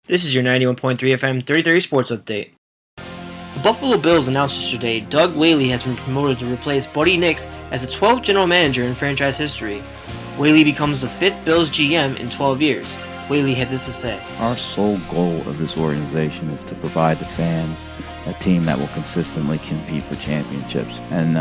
This is your 91.3 FM 3030 Sports Update. The Buffalo Bills announced yesterday Doug Whaley has been promoted to replace Buddy Nix as the 12th general manager in franchise history. Whaley becomes the 5th Bills GM in 12 years. Whaley had this to say. Our sole goal of this organization is to provide the fans a team that will consistently compete for championships. And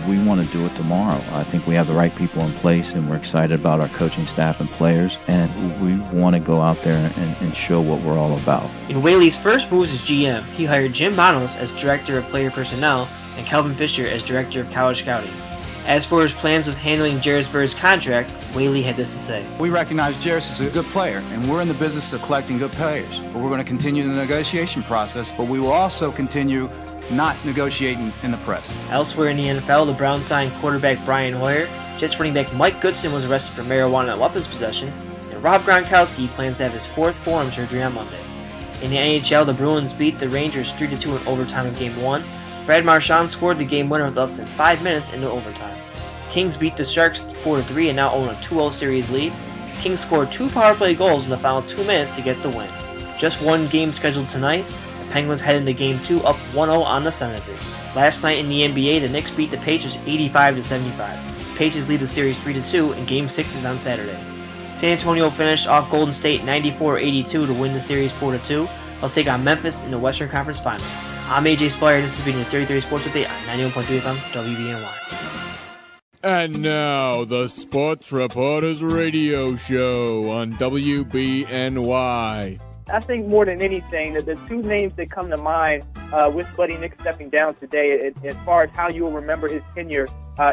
we want to do it tomorrow. I think we have the right people in place, and we're excited about our coaching staff and players. And we want to go out there and show what we're all about. In Whaley's first moves as GM, he hired Jim Bonos as Director of Player Personnel and Kelvin Fisher as Director of College Scouting. As for his plans with handling Jairus Bird's contract, Whaley had this to say. We recognize Jairus is a good player, and we're in the business of collecting good players. But we're going to continue the negotiation process, but we will also continue not negotiating in the press. Elsewhere in the NFL, the Browns signed quarterback Brian Hoyer, Jets running back Mike Goodson was arrested for marijuana and weapons possession, and Rob Gronkowski plans to have his 4th forearm surgery on Monday. In the NHL, the Bruins beat the Rangers 3-2 in overtime in Game 1. Brad Marchand scored the game winner with less than 5 minutes into overtime. Kings beat the Sharks 4-3 and now own a 2-0 series lead. Kings scored 2 power play goals in the final 2 minutes to get the win. Just one game scheduled tonight. The Penguins head into Game 2 up 1-0 on the Senators. Last night in the NBA, the Knicks beat the Pacers 85-75. The Pacers lead the series 3-2 and Game 6 is on Saturday. San Antonio finished off Golden State 94-82 to win the series 4-2. They'll take on Memphis in the Western Conference Finals. I'm AJ Speier, and this has been your 3030 Sports Update on 91.3 FM WBNY. And now, the Sports Reporters Radio Show on WBNY. I think more than anything, that the two names that come to mind with Buddy Nix stepping down today, as far as how you'll remember his tenure,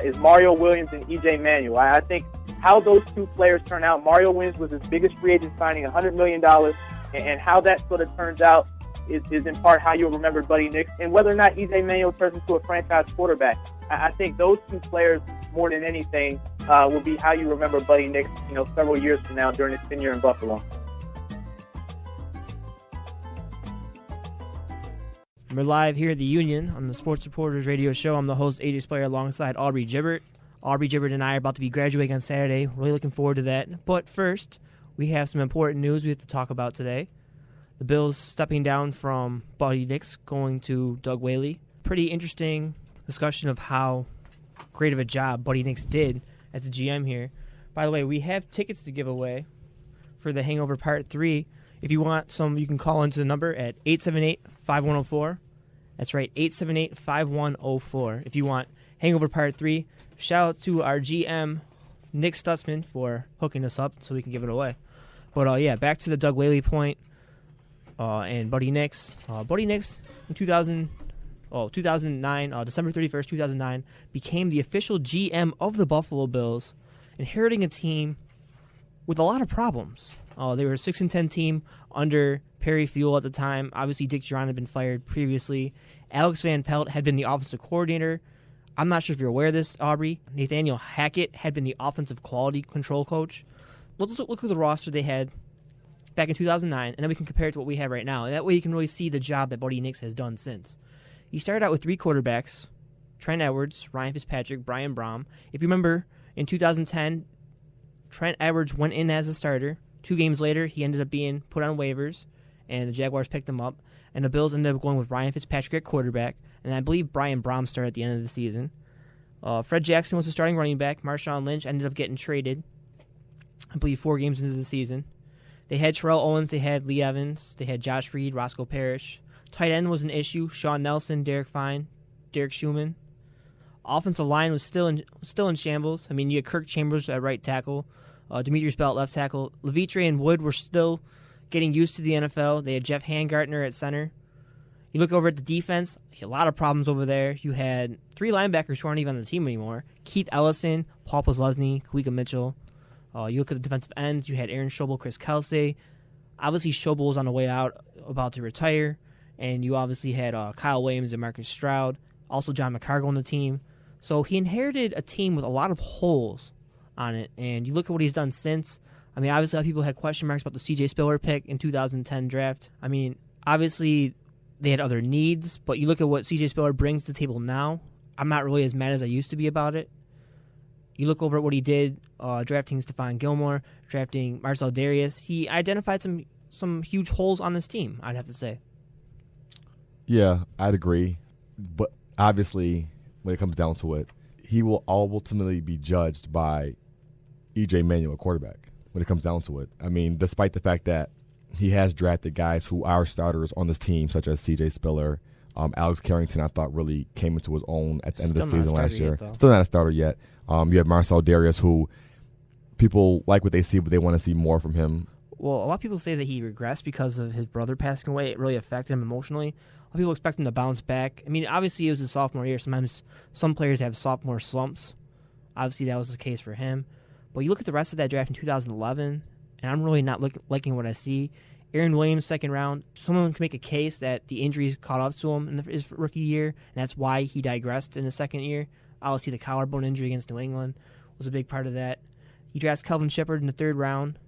is Mario Williams and E.J. Manuel. I think how those two players turn out, Mario Williams was his biggest free agent signing, $100 million, and how that sort of turns out is in part how you'll remember Buddy Nix, and whether or not E.J. Manuel turns into a franchise quarterback. I think those two players, more than anything, will be how you remember Buddy Nix, several years from now during his tenure in Buffalo. We're live here at the Union on the Sports Reporters Radio Show. I'm the host, AJ Speier, alongside Aubrey Gibert. Aubrey Gibert and I are about to be graduating on Saturday. Really looking forward to that. But first, we have some important news we have to talk about today. The Bills stepping down from Buddy Nix, going to Doug Whaley. Pretty interesting discussion of how great of a job Buddy Nix did as the GM here. By the way, we have tickets to give away for the Hangover Part 3. If you want some, you can call into the number at 878-5104. That's right, 878-5104. If you want Hangover Part 3, shout out to our GM, Nick Stutzman, for hooking us up so we can give it away. But, back to the Doug Whaley point. And Buddy Nix. Buddy Nix in 2009, December 31st, 2009, became the official GM of the Buffalo Bills, inheriting a team with a lot of problems. They were a 6-10 team under Perry Fuel at the time. Obviously, Dick Duran had been fired previously. Alex Van Pelt had been the offensive coordinator. I'm not sure if you're aware of this, Aubrey. Nathaniel Hackett had been the offensive quality control coach. Let's look at the roster they had back in 2009, and then we can compare it to what we have right now. And that way you can really see the job that Buddy Nix has done since. He started out with 3 quarterbacks, Trent Edwards, Ryan Fitzpatrick, Brian Brom. If you remember, in 2010, Trent Edwards went in as a starter. 2 games later, he ended up being put on waivers, and the Jaguars picked him up. And the Bills ended up going with Ryan Fitzpatrick at quarterback, and I believe Brian Brom started at the end of the season. Fred Jackson was the starting running back. Marshawn Lynch ended up getting traded, I believe, 4 games into the season. They had Terrell Owens, they had Lee Evans, they had Josh Reed, Roscoe Parrish. Tight end was an issue. Sean Nelson, Derek Fine, Derek Schumann. Offensive line was still in shambles. I mean, you had Kirk Chambers at right tackle, Demetrius Bell at left tackle. Levitre and Wood were still getting used to the NFL. They had Jeff Hangartner at center. You look over at the defense, a lot of problems over there. You had 3 linebackers who aren't even on the team anymore. Keith Ellison, Paul Posluszny, Kawika Mitchell. You look at the defensive ends, you had Aaron Schobel, Chris Kelsey. Obviously, Schobel was on the way out, about to retire. And you obviously had Kyle Williams and Marcus Stroud. Also, John McCargo on the team. So he inherited a team with a lot of holes on it. And you look at what he's done since. I mean, obviously, a lot of people had question marks about the C.J. Spiller pick in 2010 draft. I mean, obviously, they had other needs. But you look at what C.J. Spiller brings to the table now. I'm not really as mad as I used to be about it. You look over at what he did, drafting Stephon Gilmore, drafting Marcel Darius. He identified some some huge holes on this team, I'd have to say. Yeah, I'd agree. But obviously, when it comes down to it, he will ultimately be judged by E.J. Manuel, quarterback, when it comes down to it. I mean, despite the fact that he has drafted guys who are starters on this team, such as C.J. Spiller, Alex Carrington, I thought really came into his own at the end of the season last year. Still not a starter yet. You have Marcel Darius, who people like what they see, but they want to see more from him. Well, a lot of people say that he regressed because of his brother passing away. It really affected him emotionally. A lot of people expect him to bounce back. I mean, obviously, it was his sophomore year. Sometimes some players have sophomore slumps. Obviously, that was the case for him. But you look at the rest of that draft in 2011, and I'm really not liking what I see. Aaron Williams, second round. Someone can make a case that the injuries caught up to him in his rookie year, and that's why he digressed in his second year. Obviously, the collarbone injury against New England was a big part of that. He drafts Kelvin Shepard in the third round.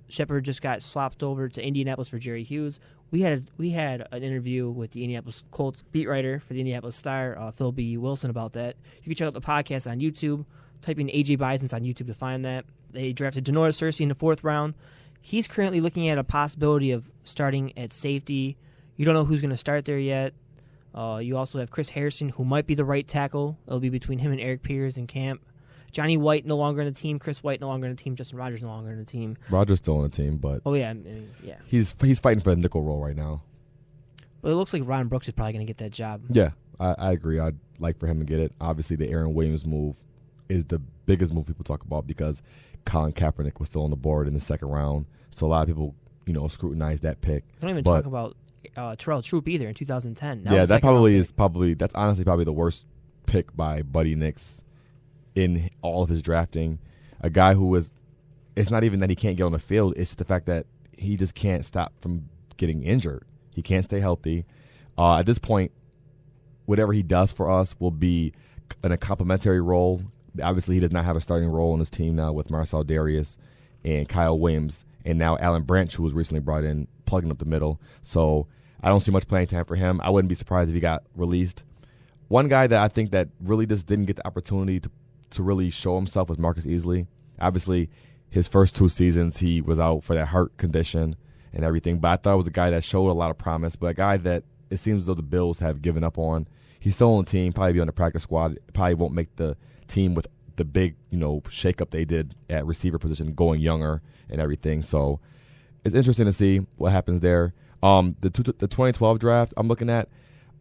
Shepard just got swapped over to Indianapolis for Jerry Hughes. We had an interview with the Indianapolis Colts beat writer for the Indianapolis Star, Phil B. Wilson, about that. You can check out the podcast on YouTube. Type in AJ Bison's on YouTube to find that. They drafted Denora Cersei in the fourth round. He's currently looking at a possibility of starting at safety. You don't know who's going to start there yet. You also have Chris Harrison, who might be the right tackle. It'll be between him and Eric Peters in camp. Johnny White no longer on the team. Chris White no longer on the team. Justin Rogers no longer on the team. Rogers still on the team, but yeah. He's fighting for the nickel role right now. But it looks like Ron Brooks is probably going to get that job. Yeah, I agree. I'd like for him to get it. Obviously, the Aaron Williams move is the biggest move people talk about because Colin Kaepernick was still on the board in the second round. So a lot of people, scrutinize that pick. Don't even talk about Terrell Troop either in 2010. That's honestly probably the worst pick by Buddy Nix in all of his drafting. A guy who it's not even that he can't get on the field, it's just the fact that he just can't stop from getting injured. He can't stay healthy. At this point, whatever he does for us will be in a complementary role. Obviously, he does not have a starting role on this team now with Marcel Darius and Kyle Williams, and now Alan Branch, who was recently brought in, plugging up the middle. So I don't see much playing time for him. I wouldn't be surprised if he got released. One guy that I think that really just didn't get the opportunity to really show himself was Marcus Easley. Obviously, his first 2 seasons, he was out for that heart condition and everything, but I thought it was a guy that showed a lot of promise, but a guy that it seems as though the Bills have given up on. He's still on the team, probably be on the practice squad, probably won't make the team with the big, shakeup they did at receiver position, going younger and everything. So it's interesting to see what happens there. The 2012 draft I'm looking at,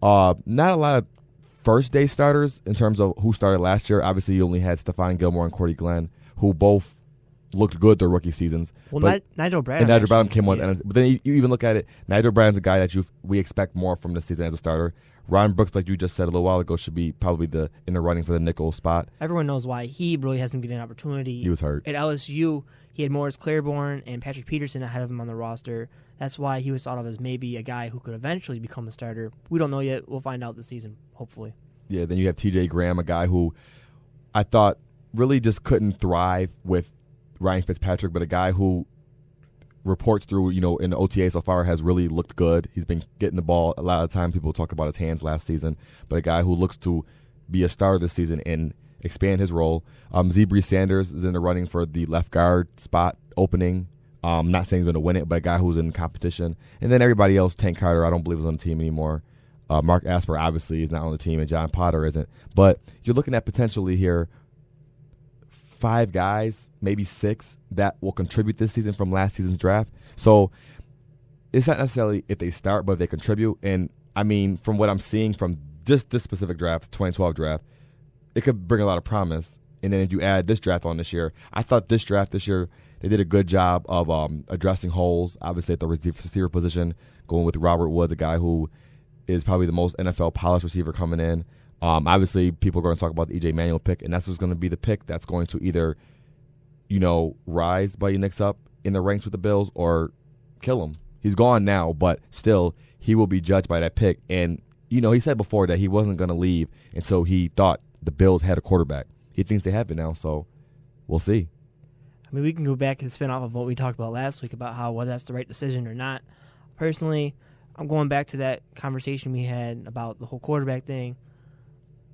not a lot of first-day starters in terms of who started last year. Obviously, you only had Stephon Gilmore and Cordy Glenn, who both looked good their rookie seasons. Well, Nigel Bradham. And Nigel Bradham came on. Yeah. But then you even look at it, Nigel Bradham's a guy that we expect more from this season as a starter. Ron Brooks, like you just said a little while ago, should be probably in the running for the nickel spot. Everyone knows why he really hasn't given an opportunity. He was hurt. At LSU, he had Morris Claiborne and Patrick Peterson ahead of him on the roster. That's why he was thought of as maybe a guy who could eventually become a starter. We don't know yet. We'll find out this season, hopefully. Yeah, then you have TJ Graham, a guy who I thought really just couldn't thrive with Ryan Fitzpatrick, but a guy who reports through, in the OTA so far has really looked good. He's been getting the ball. A lot of times people talk about his hands last season, but a guy who looks to be a star this season and expand his role. Zebree Sanders is in the running for the left guard spot opening. Not saying he's going to win it, but a guy who's in competition. And then everybody else, Tank Carter, I don't believe is on the team anymore. Mark Asper obviously is not on the team, and John Potter isn't. But you're looking at potentially here 5 guys, maybe 6, that will contribute this season from last season's draft. So it's not necessarily if they start, but if they contribute. And, I mean, from what I'm seeing from just this specific draft, 2012 draft, it could bring a lot of promise. And then if you add this draft on this year, I thought this draft this year, they did a good job of addressing holes, obviously at the receiver position, going with Robert Woods, a guy who is probably the most NFL polished receiver coming in. Obviously, people are going to talk about the E.J. Manuel pick, and that's just going to be the pick that's going to either, rise Buddy Nix up in the ranks with the Bills or kill him. He's gone now, but still, he will be judged by that pick. And, he said before that he wasn't going to leave until he thought the Bills had a quarterback. He thinks they have it now, so we'll see. I mean, we can go back and spin off of what we talked about last week about whether that's the right decision or not. Personally, I'm going back to that conversation we had about the whole quarterback thing.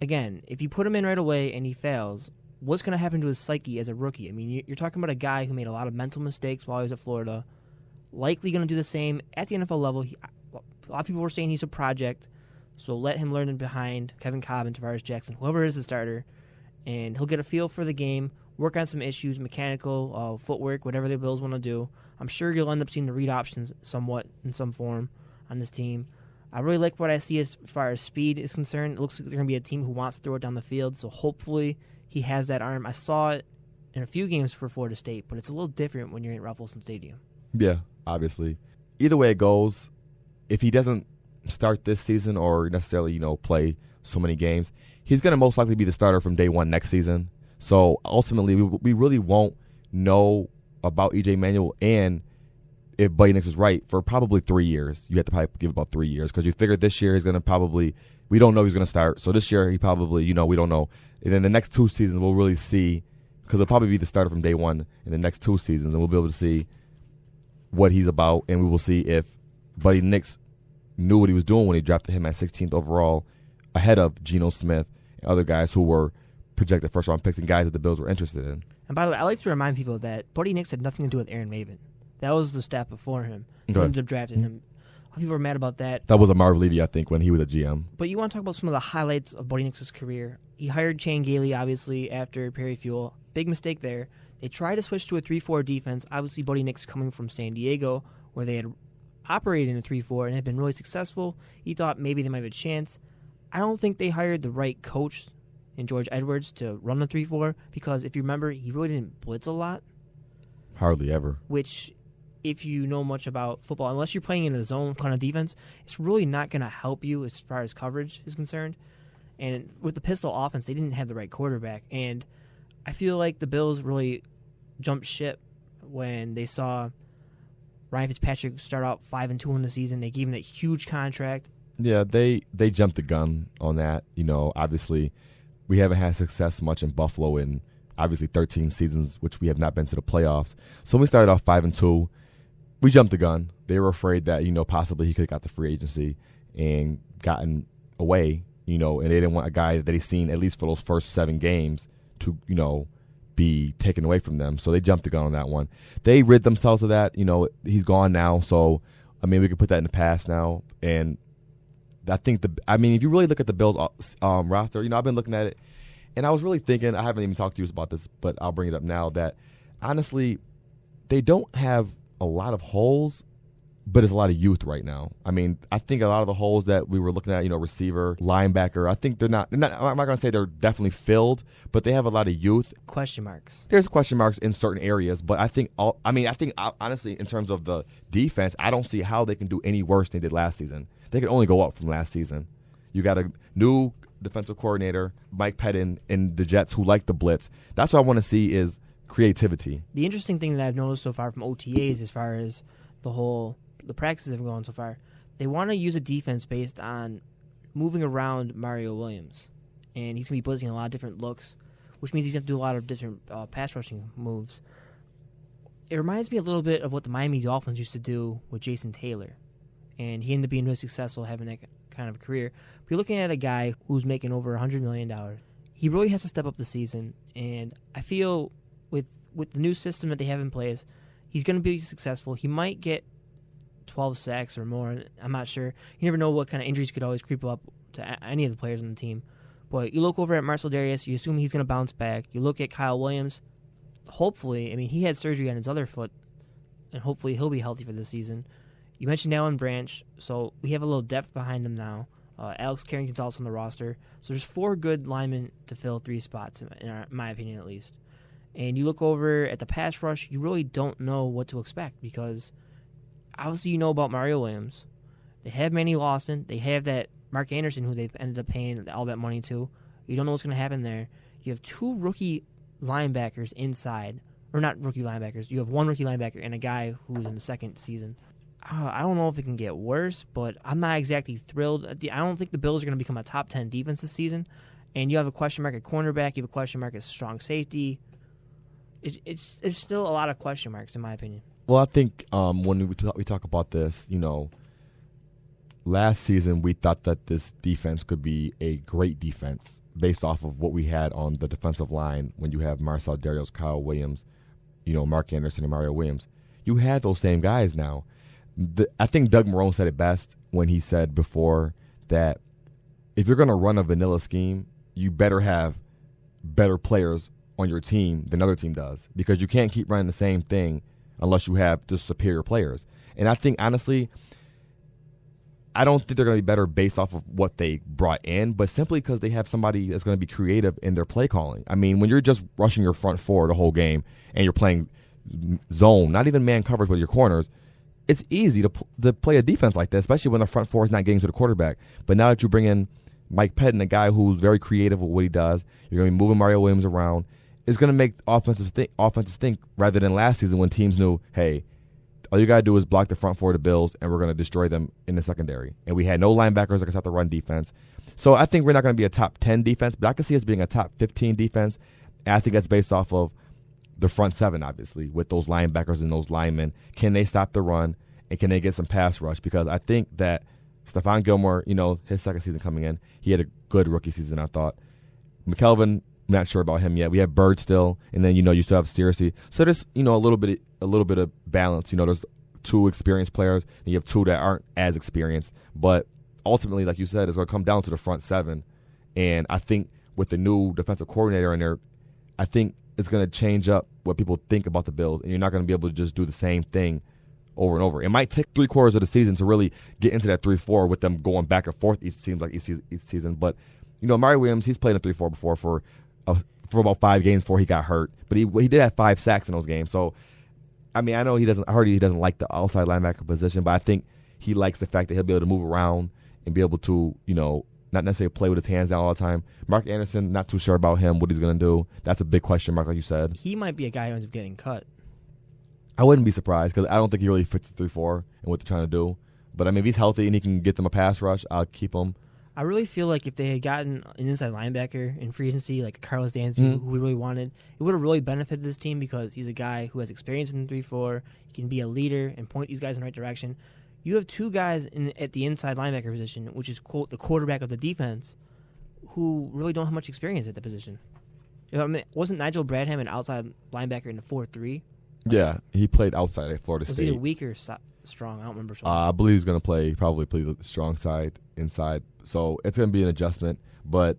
Again, if you put him in right away and he fails, what's going to happen to his psyche as a rookie? I mean, you're talking about a guy who made a lot of mental mistakes while he was at Florida, likely going to do the same at the NFL level. A lot of people were saying he's a project, so let him learn behind Kevin Cobb and Tavares Jackson, whoever is the starter, and he'll get a feel for the game, work on some issues, mechanical, footwork, whatever the Bills want to do. I'm sure you'll end up seeing the read options somewhat in some form on this team. I really like what I see as far as speed is concerned. It looks like they're going to be a team who wants to throw it down the field, so hopefully he has that arm. I saw it in a few games for Florida State, but it's a little different when you're at Ralph Wilson Stadium. Yeah, obviously. Either way it goes, if he doesn't start this season or necessarily, play so many games, he's going to most likely be the starter from day one next season. So ultimately, we really won't know about E.J. Manuel and if Buddy Nix is right for probably 3 years. You have to probably give about 3 years because you figure this year he's going to probably – we don't know he's going to start. So this year he probably, we don't know. And then the next 2 seasons we'll really see because he'll probably be the starter from day one in the next 2 seasons, and we'll be able to see what he's about, and we will see if Buddy Nix knew what he was doing when he drafted him at 16th overall ahead of Geno Smith and other guys who were projected first-round picks and guys that the Bills were interested in. And by the way, I like to remind people that Buddy Nix had nothing to do with Aaron Maven. That was the staff before him. They ended up drafting him. A lot of people were mad about that. That was a Marv Levy, I think, when he was a GM. But you want to talk about some of the highlights of Buddy Nix's career. He hired Chan Gailey, obviously, after Perry Fuel. Big mistake there. They tried to switch to a 3-4 defense. Obviously, Buddy Nix coming from San Diego, where they had operated in a 3-4 and had been really successful. He thought maybe they might have a chance. I don't think they hired the right coach in George Edwards to run the 3-4 because if you remember, he really didn't blitz a lot. Hardly ever. Which, if you know much about football, unless you're playing in a zone kind of defense, it's really not going to help you as far as coverage is concerned. And with the pistol offense, they didn't have the right quarterback. And I feel like the Bills really jumped ship when they saw Ryan Fitzpatrick start out 5-2 in the season. They gave him that huge contract. Yeah, they jumped the gun on that. Obviously, we haven't had success much in Buffalo in obviously 13 seasons, which we have not been to the playoffs. So when we started off 5-2, we jumped the gun. They were afraid that possibly he could have got the free agency and gotten away. And they didn't want a guy that they'd seen at least for those first 7 games to be taken away from them. So they jumped the gun on that one. They rid themselves of that. He's gone now. So, we could put that in the past now. And I think if you really look at the Bills roster, I've been looking at it, and I was really thinking, I haven't even talked to you about this, but I'll bring it up now, that honestly, they don't have a lot of holes, but it's a lot of youth right now. I think a lot of the holes that we were looking at, receiver, linebacker, I think they're not I'm not going to say they're definitely filled, but they have a lot of youth. Question marks. There's question marks in certain areas, but I think honestly, in terms of the defense, I don't see how they can do any worse than they did last season. They can only go up from last season. You got a new defensive coordinator, Mike Pettin, and the Jets who like the blitz. That's what I want to see is creativity. The interesting thing that I've noticed so far from OTAs as far as the practices have gone so far, they want to use a defense based on moving around Mario Williams. And he's going to be blitzing a lot of different looks, which means he's going to do a lot of different pass rushing moves. It reminds me a little bit of what the Miami Dolphins used to do with Jason Taylor. And he ended up being really successful having that kind of career. But you're looking at a guy who's making over $100 million. He really has to step up the season. And I feel with the new system that they have in place, he's going to be successful. He might get 12 sacks or more. I'm not sure. You never know what kind of injuries could always creep up to any of the players on the team. But you look over at Marcel Darius, you assume he's going to bounce back. You look at Kyle Williams. Hopefully, he had surgery on his other foot, and hopefully he'll be healthy for this season. You mentioned Allen Branch, so we have a little depth behind them now. Alex Carrington's also on the roster. So there's 4 good linemen to fill 3 spots, in my opinion at least. And you look over at the pass rush, you really don't know what to expect because obviously you know about Mario Williams. They have Manny Lawson. They have that Mark Anderson who they've ended up paying all that money to. You don't know what's going to happen there. You have 2 rookie linebackers inside. Or not rookie linebackers. You have 1 rookie linebacker and a guy who's in the second season. I don't know if it can get worse, but I'm not exactly thrilled. I don't think the Bills are going to become a top 10 defense this season. And you have a question mark at cornerback. You have a question mark at strong safety. It's still a lot of question marks, in my opinion. Well, I think when we talk about this, last season we thought that this defense could be a great defense based off of what we had on the defensive line when you have Marcel Darius, Kyle Williams, Mark Anderson, and Mario Williams. you had those same guys now. I think Doug Marrone said it best when he said before that if you're going to run a vanilla scheme, you better have better players on your team than another team does, because you can't keep running the same thing unless you have just superior players. And I think, honestly, I don't think they're going to be better based off of what they brought in, but simply because they have somebody that's going to be creative in their play calling. I mean, when you're just rushing your front four the whole game and you're playing zone, not even man coverage with your corners, it's easy to play a defense like that, especially when the front four is not getting to the quarterback. But now that you bring in Mike Pettin, a guy who's very creative with what he does, you're going to be moving Mario Williams around. It's going to make offenses think rather than last season when teams knew, hey, all you got to do is block the front four of the Bills, and we're going to destroy them in the secondary. And we had no linebackers that could stop the run defense. So I think we're not going to be a top 10 defense, but I can see us being a top 15 defense. And I think that's based off of the front seven, obviously, with those linebackers and those linemen. Can they stop the run, and can they get some pass rush? Because I think that Stephon Gilmore, his second season coming in, he had a good rookie season, I thought. McKelvin, not sure about him yet. We have Bird still, and then you still have Searcy. So there's a little bit of balance. There's two experienced players, and you have two that aren't as experienced. But ultimately, like you said, it's going to come down to the front seven. And I think with the new defensive coordinator in there, I think it's going to change up what people think about the Bills, and you're not going to be able to just do the same thing over and over. It might take 3/4 of the season to really get into that 3-4 with them going back and forth each season. But Mario Williams, he's played in 3-4 before for about 5 games before he got hurt, but he did have 5 sacks in those games. So I mean, I heard he doesn't like the outside linebacker position, but I think he likes the fact that he'll be able to move around and be able to not necessarily play with his hands down all the time. Mark Anderson, not too sure about him, what he's going to do. That's a big question mark, like you said. He might be a guy who ends up getting cut. I wouldn't be surprised because I don't think he really fits the 3-4 and what they're trying to do. But I mean, if he's healthy and he can get them a pass rush, I'll keep him. I really feel like if they had gotten an inside linebacker in free agency, like Carlos Dansby, who we really wanted, it would have really benefited this team because he's a guy who has experience in the 3-4. He can be a leader and point these guys in the right direction. You have 2 guys at the inside linebacker position, which is, quote, the quarterback of the defense, who really don't have much experience at the position. Wasn't Nigel Bradham an outside linebacker in the 4-3? Yeah, he played outside at Florida State. Was he weak or strong? I don't remember. I believe he's going to probably play the strong side, inside. So it's going to be an adjustment. But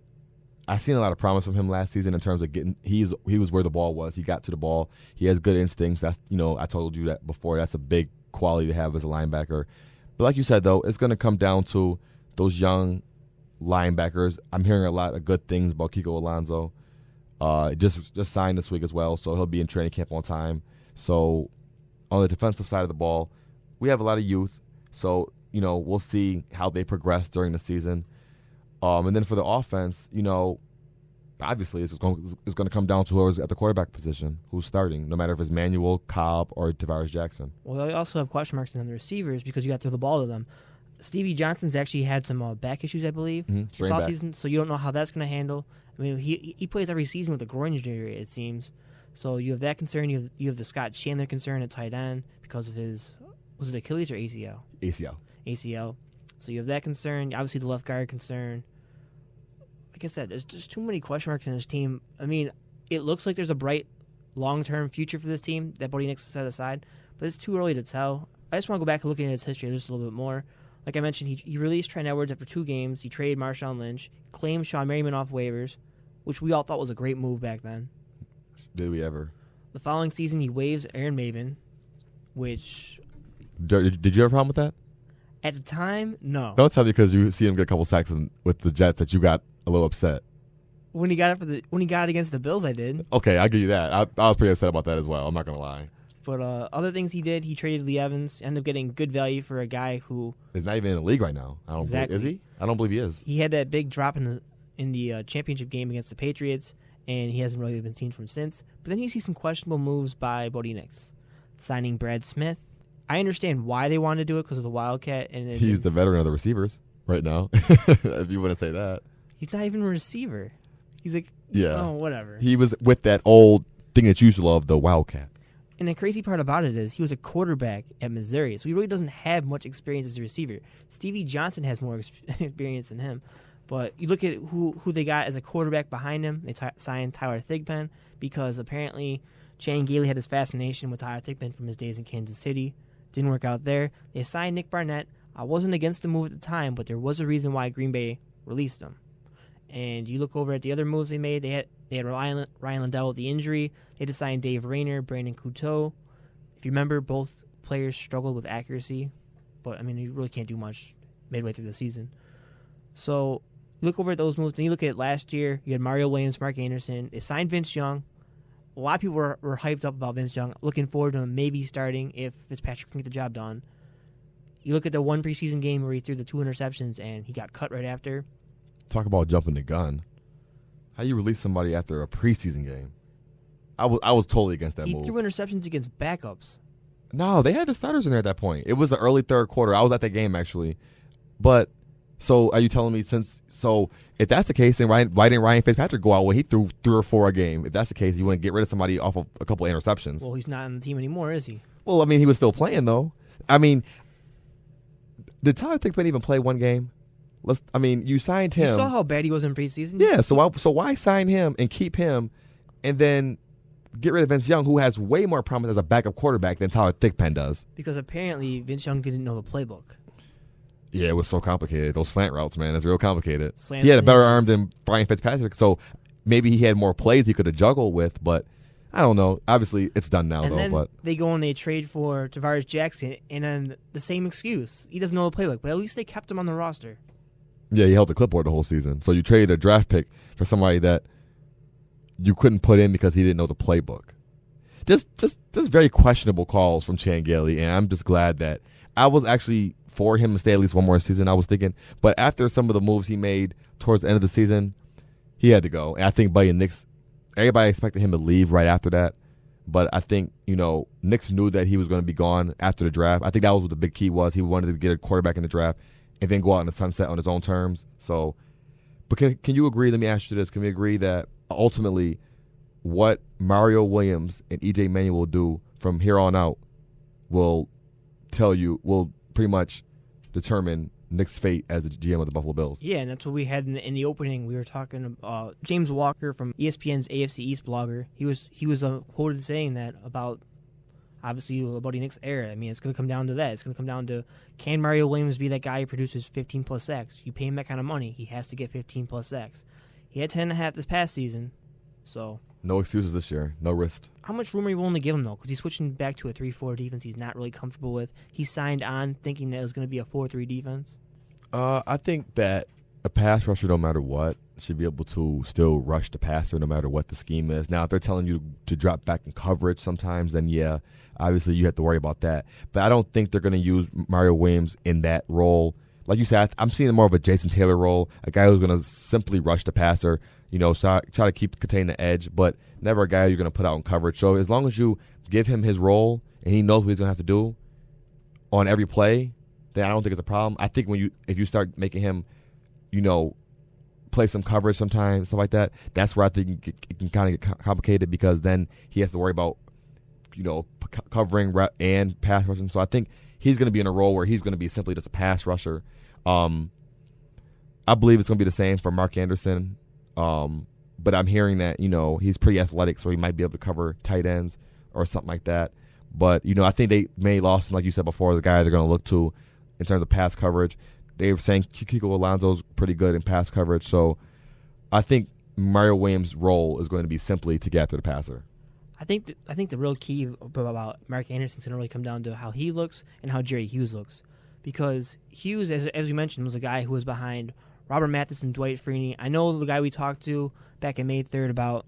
I've seen a lot of promise from him last season in terms of he was where the ball was. He got to the ball. He has good instincts. That's I told you that before. That's a big quality to have as a linebacker. But like you said, though, it's going to come down to those young linebackers. I'm hearing a lot of good things about Kiko Alonso. Just signed this week as well, so he'll be in training camp on time. So on the defensive side of the ball, we have a lot of youth. So, we'll see how they progress during the season. And then for the offense, obviously it's going to come down to whoever's at the quarterback position, who's starting, no matter if it's Manuel, Cobb, or Tavares Jackson. Well, they also have question marks on the receivers because you got to throw the ball to them. Stevie Johnson's actually had some back issues, I believe, this offseason, so you don't know how that's going to handle. I mean, he plays every season with a groin injury, it seems. So you have that concern. You have the Scott Chandler concern at tight end because of his, was it Achilles or ACL? ACL. So you have that concern. Obviously, the left guard concern. Like I said, there's just too many question marks in this team. I mean, it looks like there's a bright long-term future for this team that Buddy Nix set aside, but it's too early to tell. I just want to go back and look at his history just a little bit more. Like I mentioned, he released Trent Edwards after 2 games. He traded Marshawn Lynch, claimed Sean Merriman off waivers, which we all thought was a great move back then. Did we ever? The following season, he waives Aaron Maven, which... Did you have a problem with that? At the time, no. Don't tell me because you see him get a couple sacks with the Jets that you got a little upset. When he got it against the Bills, I did. Okay, I'll give you that. I was pretty upset about that as well. I'm not going to lie. But other things he did, he traded Lee Evans, ended up getting good value for a guy who... is not even in the league right now. Exactly. Is he? I don't believe he is. He had that big drop in the championship game against the Patriots, and he hasn't really been seen from since. But then you see some questionable moves by Buddy Nix. Signing Brad Smith. I understand why they wanted to do it because of the Wildcat. And he's the veteran of the receivers right now, if you want to say that. He's not even a receiver. He's like, whatever. He was with that old thing that you used to love, the Wildcat. And the crazy part about it is he was a quarterback at Missouri, so he really doesn't have much experience as a receiver. Stevie Johnson has more experience than him. But you look at who they got as a quarterback behind him. They signed Tyler Thigpen because apparently Chan Gailey had this fascination with Tyler Thigpen from his days in Kansas City. Didn't work out there. They signed Nick Barnett. I wasn't against the move at the time, but there was a reason why Green Bay released him. And you look over at the other moves they made. They had Ryan Lindell with the injury. They had to sign Dave Rayner, Brandon Couture. If you remember, both players struggled with accuracy. But, I mean, you really can't do much midway through the season. So, you look over at those moves. Then you look at last year. You had Mario Williams, Mark Anderson. They signed Vince Young. A lot of people were hyped up about Vince Young, looking forward to him maybe starting if Fitzpatrick can get the job done. You look at the one preseason game where he threw the 2 interceptions and he got cut right after. Talk about jumping the gun. How you release somebody after a preseason game? I was totally against that move. He threw interceptions against backups. No, they had the starters in there at that point. It was the early third quarter. I was at that game, actually. But, so are you telling me if that's the case, then why didn't Ryan Fitzpatrick go out? Well, he threw 3 or 4 a game. If that's the case, you want to get rid of somebody off of a couple of interceptions. Well, he's not on the team anymore, is he? Well, I mean, he was still playing, though. I mean, did Tyler Thigpen even play one game? You signed him. You saw how bad he was in preseason? Yeah, so why sign him and keep him and then get rid of Vince Young, who has way more promise as a backup quarterback than Tyler Thigpen does? Because apparently Vince Young didn't know the playbook. Yeah, it was so complicated. Those slant routes, man, it's real complicated. Slants he had a better and arm hitches. than Ryan Fitzpatrick, so maybe he had more plays he could have juggled with, but I don't know. Obviously, it's done now, And then but they go and they trade for Tavares Jackson, and then the same excuse. He doesn't know the playbook, but at least they kept him on the roster. yeah, he held the clipboard the whole season. So you traded a draft pick for somebody that you couldn't put in because he didn't know the playbook. Just very questionable calls from Chan Gailey, and I'm just glad that I was actually for him to stay at least one more season, I was thinking. But after some of the moves he made towards the end of the season, he had to go. And I think Buddy Nix, everybody expected him to leave right after that. But I think, Nix knew that he was going to be gone after the draft. I think that was what the big key was. He wanted to get a quarterback in the draft and then go out in the sunset on his own terms. So, but can you agree, let me ask you this, can we agree that ultimately what Mario Williams and E.J. Manuel will do from here on out will pretty much determine Nick's fate as the GM of the Buffalo Bills? Yeah, and that's what we had in the opening. We were talking about James Walker from ESPN's AFC East blogger. He was quoted saying that about obviously Buddy Nix era. I mean, it's going to come down to that. It's going to come down to, can Mario Williams be that guy who produces 15 plus sacks? You pay him that kind of money, he has to get 15 plus sacks. He had 10.5 this past season, so No excuses this year. No wrist. how much room are you willing to give him, though? Because he's switching back to a 3-4 defense he's not really comfortable with. He signed on thinking that it was going to be a 4-3 defense. I think that a pass rusher, no matter what, should be able to still rush the passer no matter what the scheme is. Now, if they're telling you to drop back in coverage sometimes, then yeah, obviously you have to worry about that. But I don't think they're going to use Mario Williams in that role. Like you said, I'm seeing more of a Jason Taylor role, a guy who's going to simply rush the passer, try to contain the edge, but never a guy you're going to put out in coverage. So as long as you give him his role and he knows what he's going to have to do on every play, then I don't think it's a problem. I think if you start making him, play some coverage sometimes, stuff like that, that's where I think it can kind of get complicated, because then he has to worry about, covering and pass rushing. So I think he's going to be in a role where he's going to be simply just a pass rusher. I believe it's going to be the same for Mark Anderson. But I'm hearing that, he's pretty athletic, so he might be able to cover tight ends or something like that. But, I think they may lost him, like you said before, as a guy they're going to look to in terms of pass coverage. They were saying Kiko Alonso's pretty good in pass coverage. So I think Mario Williams' role is going to be simply to get after the passer. I think the real key about Mark Anderson is going to really come down to how he looks and how Jerry Hughes looks. Because Hughes, as we mentioned, was a guy who was behind Robert Mathis and Dwight Freeney. I know the guy we talked to back in May 3rd about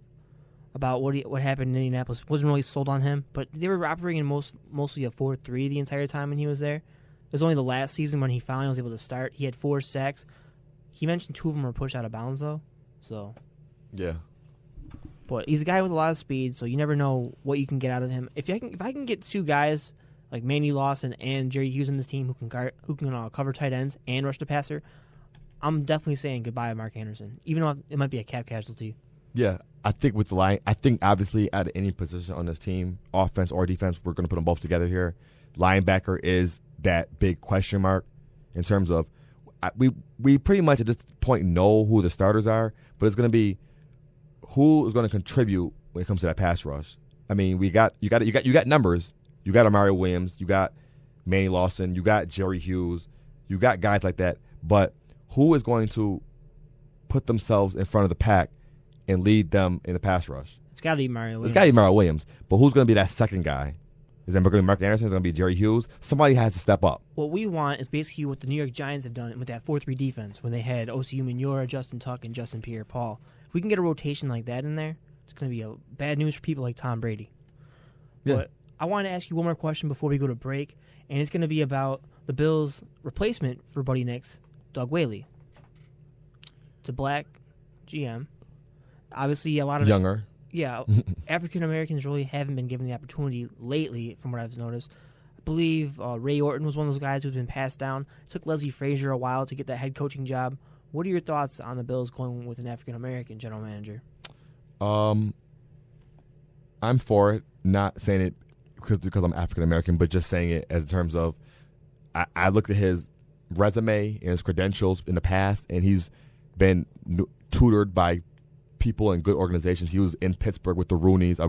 what happened in Indianapolis wasn't really sold on him, but they were operating mostly a 4-3 the entire time when he was there. It was only the last season when he finally was able to start. He had 4 sacks. He mentioned 2 of them were pushed out of bounds, though. So Yeah. But he's a guy with a lot of speed, so you never know what you can get out of him. If I can get 2 guys like Manny Lawson and Jerry Hughes on this team who can cover tight ends and rush the passer, I'm definitely saying goodbye to Mark Anderson, even though it might be a cap casualty. Yeah, I think with the line, obviously at any position on this team, offense or defense, we're going to put them both together here. Linebacker is that big question mark in terms of we pretty much at this point know who the starters are, but it's going to be who is going to contribute when it comes to that pass rush. I mean, you got numbers. You got Mario Williams. You got Manny Lawson. You got Jerry Hughes. You got guys like that. But who is going to put themselves in front of the pack and lead them in the pass rush? It's got to be Mario Williams. It's got to be Mario Williams. But who's going to be that second guy? Is it going to be Mark Anderson? Is it going to be Jerry Hughes? Somebody has to step up. What we want is basically what the New York Giants have done with that 4-3 defense when they had Osi Umenyiora, Justin Tuck, and Justin Pierre-Paul. If we can get a rotation like that in there, it's going to be bad news for people like Tom Brady. Yeah. But I want to ask you one more question before we go to break, and it's going to be about the Bills' replacement for Buddy Nix, Doug Whaley. It's a black GM. Obviously, a lot of younger. Yeah, African Americans really haven't been given the opportunity lately, from what I've noticed. I believe Ray Orton was one of those guys who's been passed down. It took Leslie Frazier a while to get that head coaching job. What are your thoughts on the Bills going with an African American general manager? I'm for it. Not saying it because I'm African American, but just saying it as in terms of I looked at his resume and his credentials in the past, and he's been tutored by people in good organizations. He was in Pittsburgh with the Rooneys, a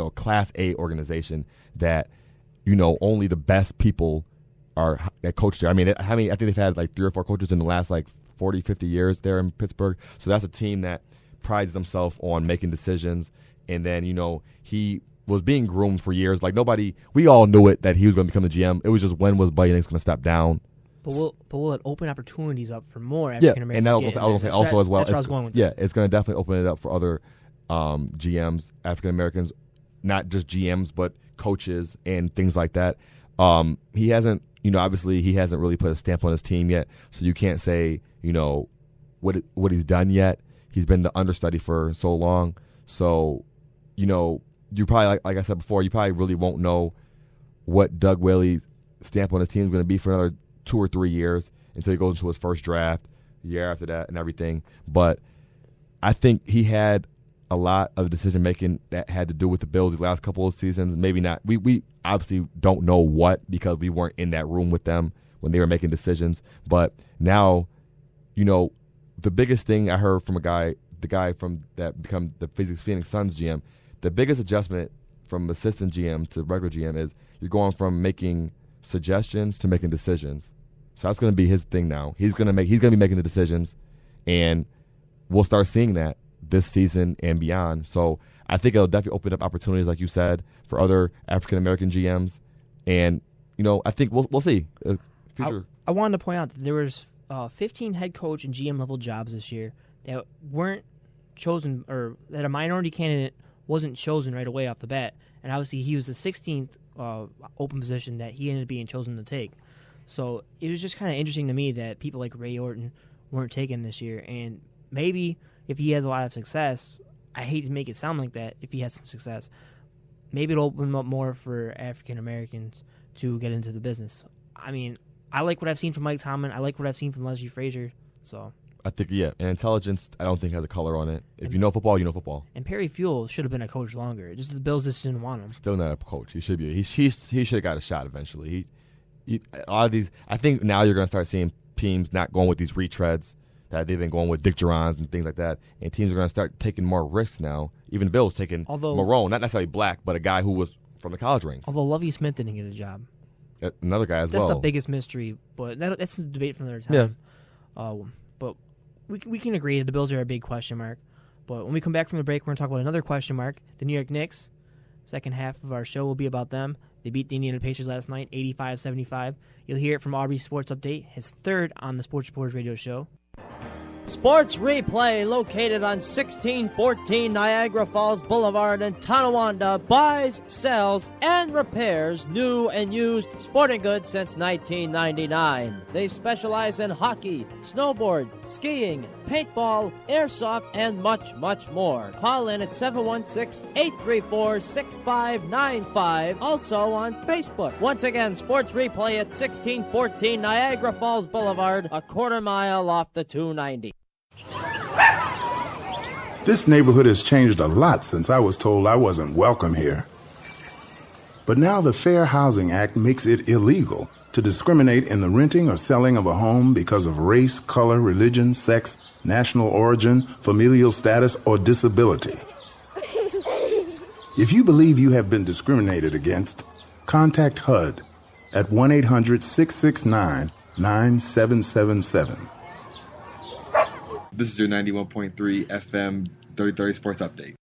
Class A organization that only the best people are that coach there. I mean, I think they've had like 3 or 4 coaches in the last like 40, 50 years there in Pittsburgh. So that's a team that prides themselves on making decisions. And then he was being groomed for years. Like we all knew it that he was going to become the GM. It was just when was Buddy Nix going to step down? But will it open opportunities up for more African Americans? Yeah, and I was going to say also as well. That's where I was going with this. Yeah, it's going to definitely open it up for other GMs, African Americans, not just GMs, but coaches and things like that. He hasn't, obviously he hasn't really put a stamp on his team yet, so you can't say, what he's done yet. He's been the understudy for so long, so you probably like I said before, you probably really won't know what Doug Whaley's stamp on his team is going to be for another 2 or 3 years until he goes into his first draft, the year after that, and everything. But I think he had a lot of decision making that had to do with the Bills these last couple of seasons. Maybe not. We obviously don't know what because we weren't in that room with them when they were making decisions. But now, the biggest thing I heard from the guy from that become the Phoenix Suns GM, the biggest adjustment from assistant GM to regular GM is you're going from making suggestions to making decisions. So that's going to be his thing now. He's going to be making the decisions, and we'll start seeing that this season and beyond. So I think it'll definitely open up opportunities, like you said, for other African American GMs. And I think we'll see. Future. I wanted to point out that there was 15 head coach and GM level jobs this year that weren't chosen, or that a minority candidate wasn't chosen right away off the bat. And obviously he was the 16th open position that he ended up being chosen to take. So it was just kind of interesting to me that people like Ray Orton weren't taken this year. And maybe if he has a lot of success, I hate to make it sound like that, if he has some success, maybe it'll open up more for African Americans to get into the business. I mean, I like what I've seen from Mike Tomlin. I like what I've seen from Leslie Frazier. So I think, and intelligence, I don't think has a color on it. If you know football, you know football. And Perry Fuel should have been a coach longer. Just the Bills just didn't want him. Still not a coach. He should be. He should have got a shot eventually. A lot of these, I think now you're going to start seeing teams not going with these retreads that they've been going with Dick Durans and things like that, and teams are going to start taking more risks now. Even the Bills taking Marone, not necessarily black, but a guy who was from the college ranks. Although Lovie Smith didn't get a job. Another guy as well. That's the biggest mystery, but that's a debate for another time. Yeah. But we can agree that the Bills are a big question mark. But when we come back from the break, we're going to talk about another question mark, the New York Knicks. Second half of our show will be about them. They beat the Indiana Pacers last night, 85-75. You'll hear it from Aubrey's Sports Update, his third on the Sports Reporters Radio Show. Sports Replay, located on 1614 Niagara Falls Boulevard in Tonawanda, buys, sells, and repairs new and used sporting goods since 1999. They specialize in hockey, snowboards, skiing, paintball, airsoft, and much, much more. Call in at 716-834-6595. Also on Facebook. Once again, Sports Replay at 1614 Niagara Falls Boulevard, a quarter mile off the 290. This neighborhood has changed a lot since I was told I wasn't welcome here. But now the Fair Housing Act makes it illegal to discriminate in the renting or selling of a home because of race, color, religion, sex, national origin, familial status, or disability. If you believe you have been discriminated against, contact HUD at 1-800-669-9777. This is your 91.3 FM 3030 Sports Update.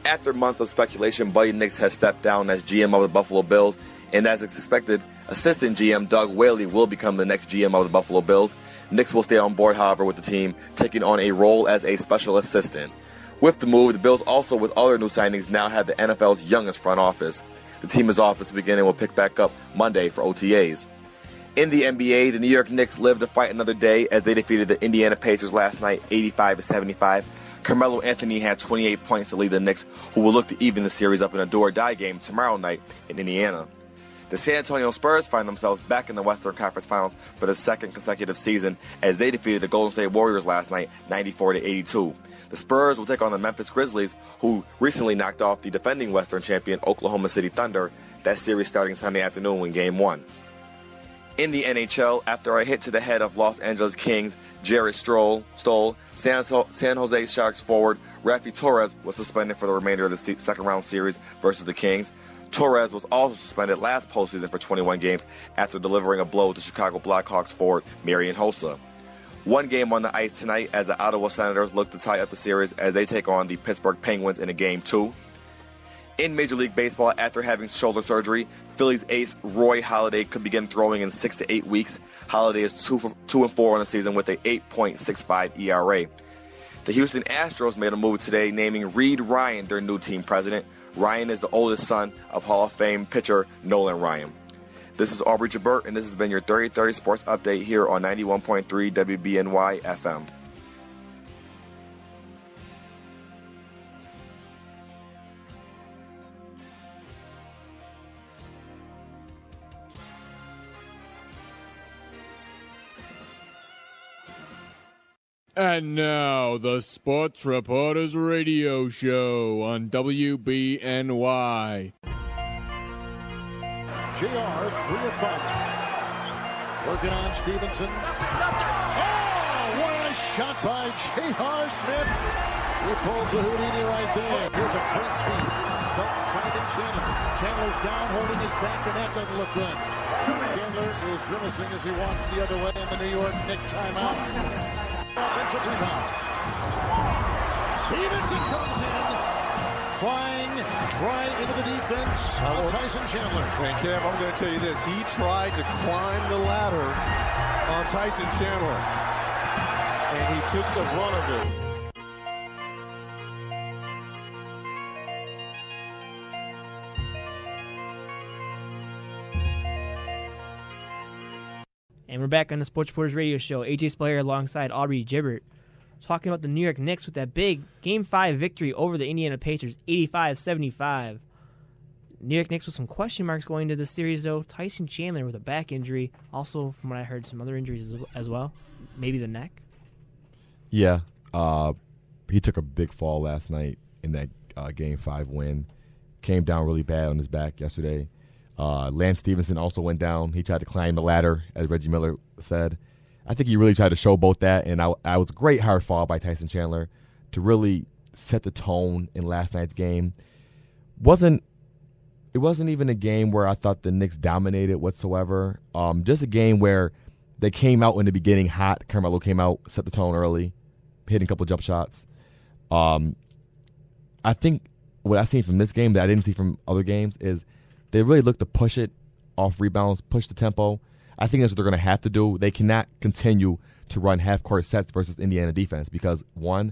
After months of speculation, Buddy Nix has stepped down as GM of the Buffalo Bills, and as expected, assistant GM Doug Whaley will become the next GM of the Buffalo Bills. Nix will stay on board, however, with the team, taking on a role as a special assistant. With the move, the Bills also, with other new signings, now have the NFL's youngest front office. The team is off this weekend and will pick back up Monday for OTAs. In the NBA, the New York Knicks lived to fight another day as they defeated the Indiana Pacers last night, 85-75. Carmelo Anthony had 28 points to lead the Knicks, who will look to even the series up in a do-or-die game tomorrow night in Indiana. The San Antonio Spurs find themselves back in the Western Conference Finals for the second consecutive season as they defeated the Golden State Warriors last night, 94-82. The Spurs will take on the Memphis Grizzlies, who recently knocked off the defending Western champion Oklahoma City Thunder. That series starting Sunday afternoon in Game 1. In the NHL, after a hit to the head of Los Angeles Kings Jarrett Stoll, San Jose Sharks forward Rafi Torres was suspended for the remainder of the second-round series versus the Kings. Torres was also suspended last postseason for 21 games after delivering a blow to Chicago Blackhawks forward Marian Hossa. One game on the ice tonight as the Ottawa Senators look to tie up the series as they take on the Pittsburgh Penguins in a Game 2. In Major League Baseball, after having shoulder surgery, Phillies ace Roy Halladay could begin throwing in 6 to 8 weeks. Halladay is 2-4 on the season with a 8.65 ERA. The Houston Astros made a move today naming Reed Ryan their new team president. Ryan is the oldest son of Hall of Fame pitcher Nolan Ryan. This is Aubrey Gibert, and this has been your 3030 Sports Update here on 91.3 WBNY FM. And now, the Sports Reporters Radio Show on WBNY. JR 3 of 5. Working on Stevenson. Oh, what a shot by J.R. Smith. He pulls the Houdini right there. Here's a Prince feed. Felton finding Chandler. Chandler's down, holding his back, and that doesn't look good. Chandler is grimacing as he walks the other way in the New York Knicks timeout. Offensive rebound. Stevenson comes in, flying right into the defense of Tyson Chandler. And Kev, I'm going to tell you this. He tried to climb the ladder on Tyson Chandler, and he took the brunt of it. And we're back on the Sports Reporters Radio Show. AJ Speier alongside Aubrey Gibert, talking about the New York Knicks with that big Game 5 victory over the Indiana Pacers, 85-75. New York Knicks with some question marks going into this series, though. Tyson Chandler with a back injury. Also, from what I heard, some other injuries as well. Maybe the neck. Yeah. He took a big fall last night in that Game 5 win. Came down really bad on his back yesterday. Lance Stevenson also went down. He tried to climb the ladder, as Reggie Miller said. I think he really tried to showboat that, and I was a great hard fall by Tyson Chandler to really set the tone in last night's game. It wasn't even a game where I thought the Knicks dominated whatsoever. Just a game where they came out in the beginning hot. Carmelo came out, set the tone early, hitting a couple jump shots. I think what I've seen from this game that I didn't see from other games is they really look to push it off rebounds, push the tempo. I think that's what they're going to have to do. They cannot continue to run half-court sets versus Indiana defense because, one,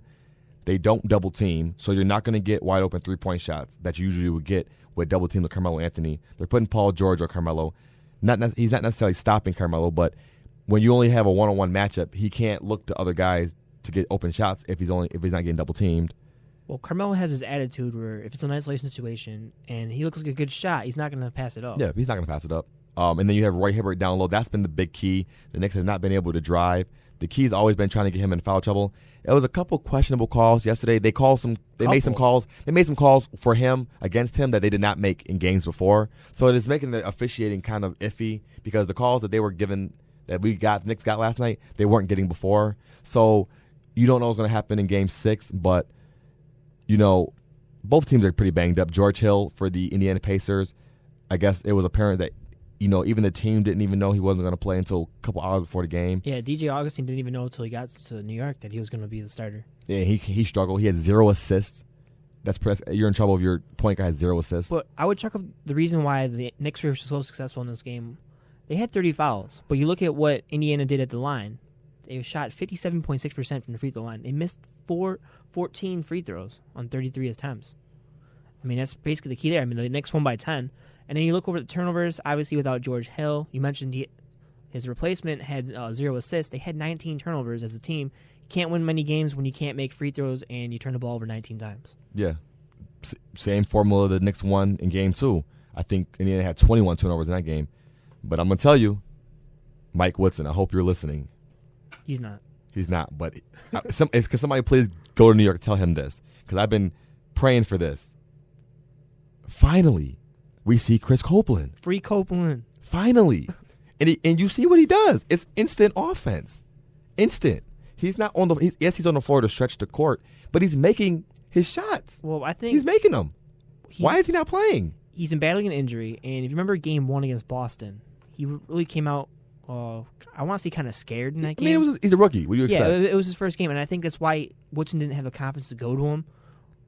they don't double team, so you're not going to get wide open three-point shots that you usually would get with double team with Carmelo Anthony. They're putting Paul George or Carmelo. He's not necessarily stopping Carmelo, but when you only have a one-on-one matchup, he can't look to other guys to get open shots if he's not getting double teamed. Well, Carmelo has his attitude where if it's an isolation situation and he looks like a good shot, he's not going to pass it up. Yeah, he's not going to pass it up. And then you have Roy Hibbert down low. That's been the big key. The Knicks have not been able to drive. The key's always been trying to get him in foul trouble. It was a couple questionable calls yesterday. They made some calls for him against him that they did not make in games before. So it is making the officiating kind of iffy because the calls that they were given that the Knicks got last night, they weren't getting before. So you don't know what's going to happen in Game 6, but both teams are pretty banged up. George Hill for the Indiana Pacers, I guess it was apparent that, even the team didn't even know he wasn't going to play until a couple hours before the game. Yeah, DJ Augustine didn't even know until he got to New York that he was going to be the starter. Yeah, he struggled. He had 0 assists. You're in trouble if your point guard has 0 assists. But I would check up the reason why the Knicks were so successful in this game. They had 30 fouls, but you look at what Indiana did at the line. They shot 57.6% from the free throw line. They missed 14 free throws on 33 attempts. I mean, that's basically the key there. I mean, the Knicks won by 10. And then you look over the turnovers, obviously without George Hill. You mentioned his replacement had 0 assists. They had 19 turnovers as a team. You can't win many games when you can't make free throws and you turn the ball over 19 times. Yeah. Same formula the Knicks won in Game 2. I think Indiana had 21 turnovers in that game. But I'm going to tell you, Mike Woodson, I hope you're listening. He's not. He's not. But could somebody please go to New York and tell him this? Because I've been praying for this. Finally, we see Chris Copeland. Free Copeland. Finally. And you see what he does. It's instant offense. Instant. He's not on he's on the floor to stretch the court, but he's making his shots. Well, I think he's making them. Why is he not playing? He's been battling an injury, and if you remember Game 1 against Boston, he really came out, I want to say kind of scared in that game. I mean, he's a rookie. What do you expect? Yeah, it was his first game, and I think that's why Woodson didn't have the confidence to go to him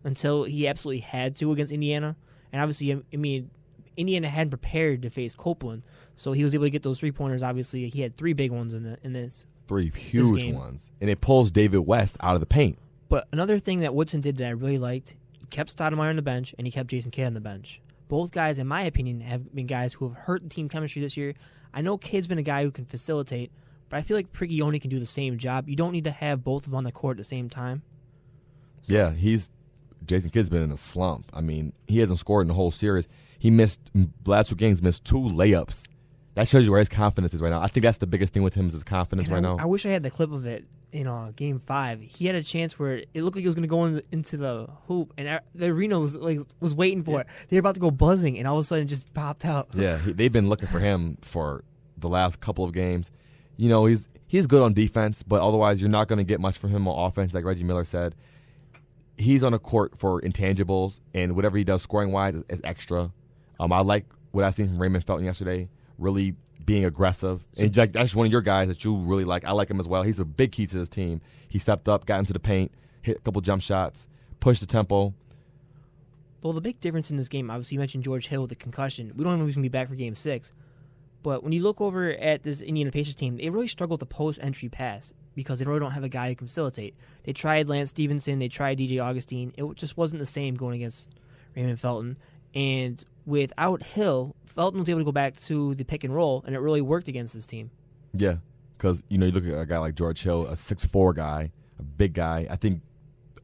until he absolutely had to against Indiana. And obviously, I mean, Indiana hadn't prepared to face Copeland, so he was able to get those 3-pointers. Obviously, he had 3 big ones in this. 3 huge ones. And it pulls David West out of the paint. But another thing that Woodson did that I really liked, he kept Stoudemire on the bench, and he kept Jason Kidd on the bench. Both guys, in my opinion, have been guys who have hurt the team chemistry this year. I know Kidd's been a guy who can facilitate, but I feel like Prigioni can do the same job. You don't need to have both of them on the court at the same time. So. Yeah, Jason Kidd's been in a slump. I mean, he hasn't scored in the whole series. He missed, last 2 games, missed 2 layups. That shows you where his confidence is right now. I think that's the biggest thing with him is his confidence right now. I wish I had the clip of it in Game 5. He had a chance where it looked like he was going to go into the hoop, and the arena was waiting for it. They were about to go buzzing, and all of a sudden it just popped out. Yeah, they've been looking for him for the last couple of games. He's good on defense, but otherwise you're not going to get much from him on offense, like Reggie Miller said. He's on the court for intangibles, and whatever he does scoring-wise is extra. I like what I seen from Raymond Felton yesterday, really being aggressive. And Jack, that's one of your guys that you really like. I like him as well. He's a big key to this team. He stepped up, got into the paint, hit a couple jump shots, pushed the tempo. Well, the big difference in this game, obviously you mentioned George Hill with the concussion. We don't know if he's going to be back for Game 6. But when you look over at this Indiana Pacers team, they really struggle with the post-entry pass because they really don't have a guy who can facilitate. They tried Lance Stevenson. They tried DJ Augustine. It just wasn't the same going against Raymond Felton. And without Hill, Felton was able to go back to the pick and roll, and it really worked against this team. Yeah, because you look at a guy like George Hill, a 6'4" guy, a big guy. I think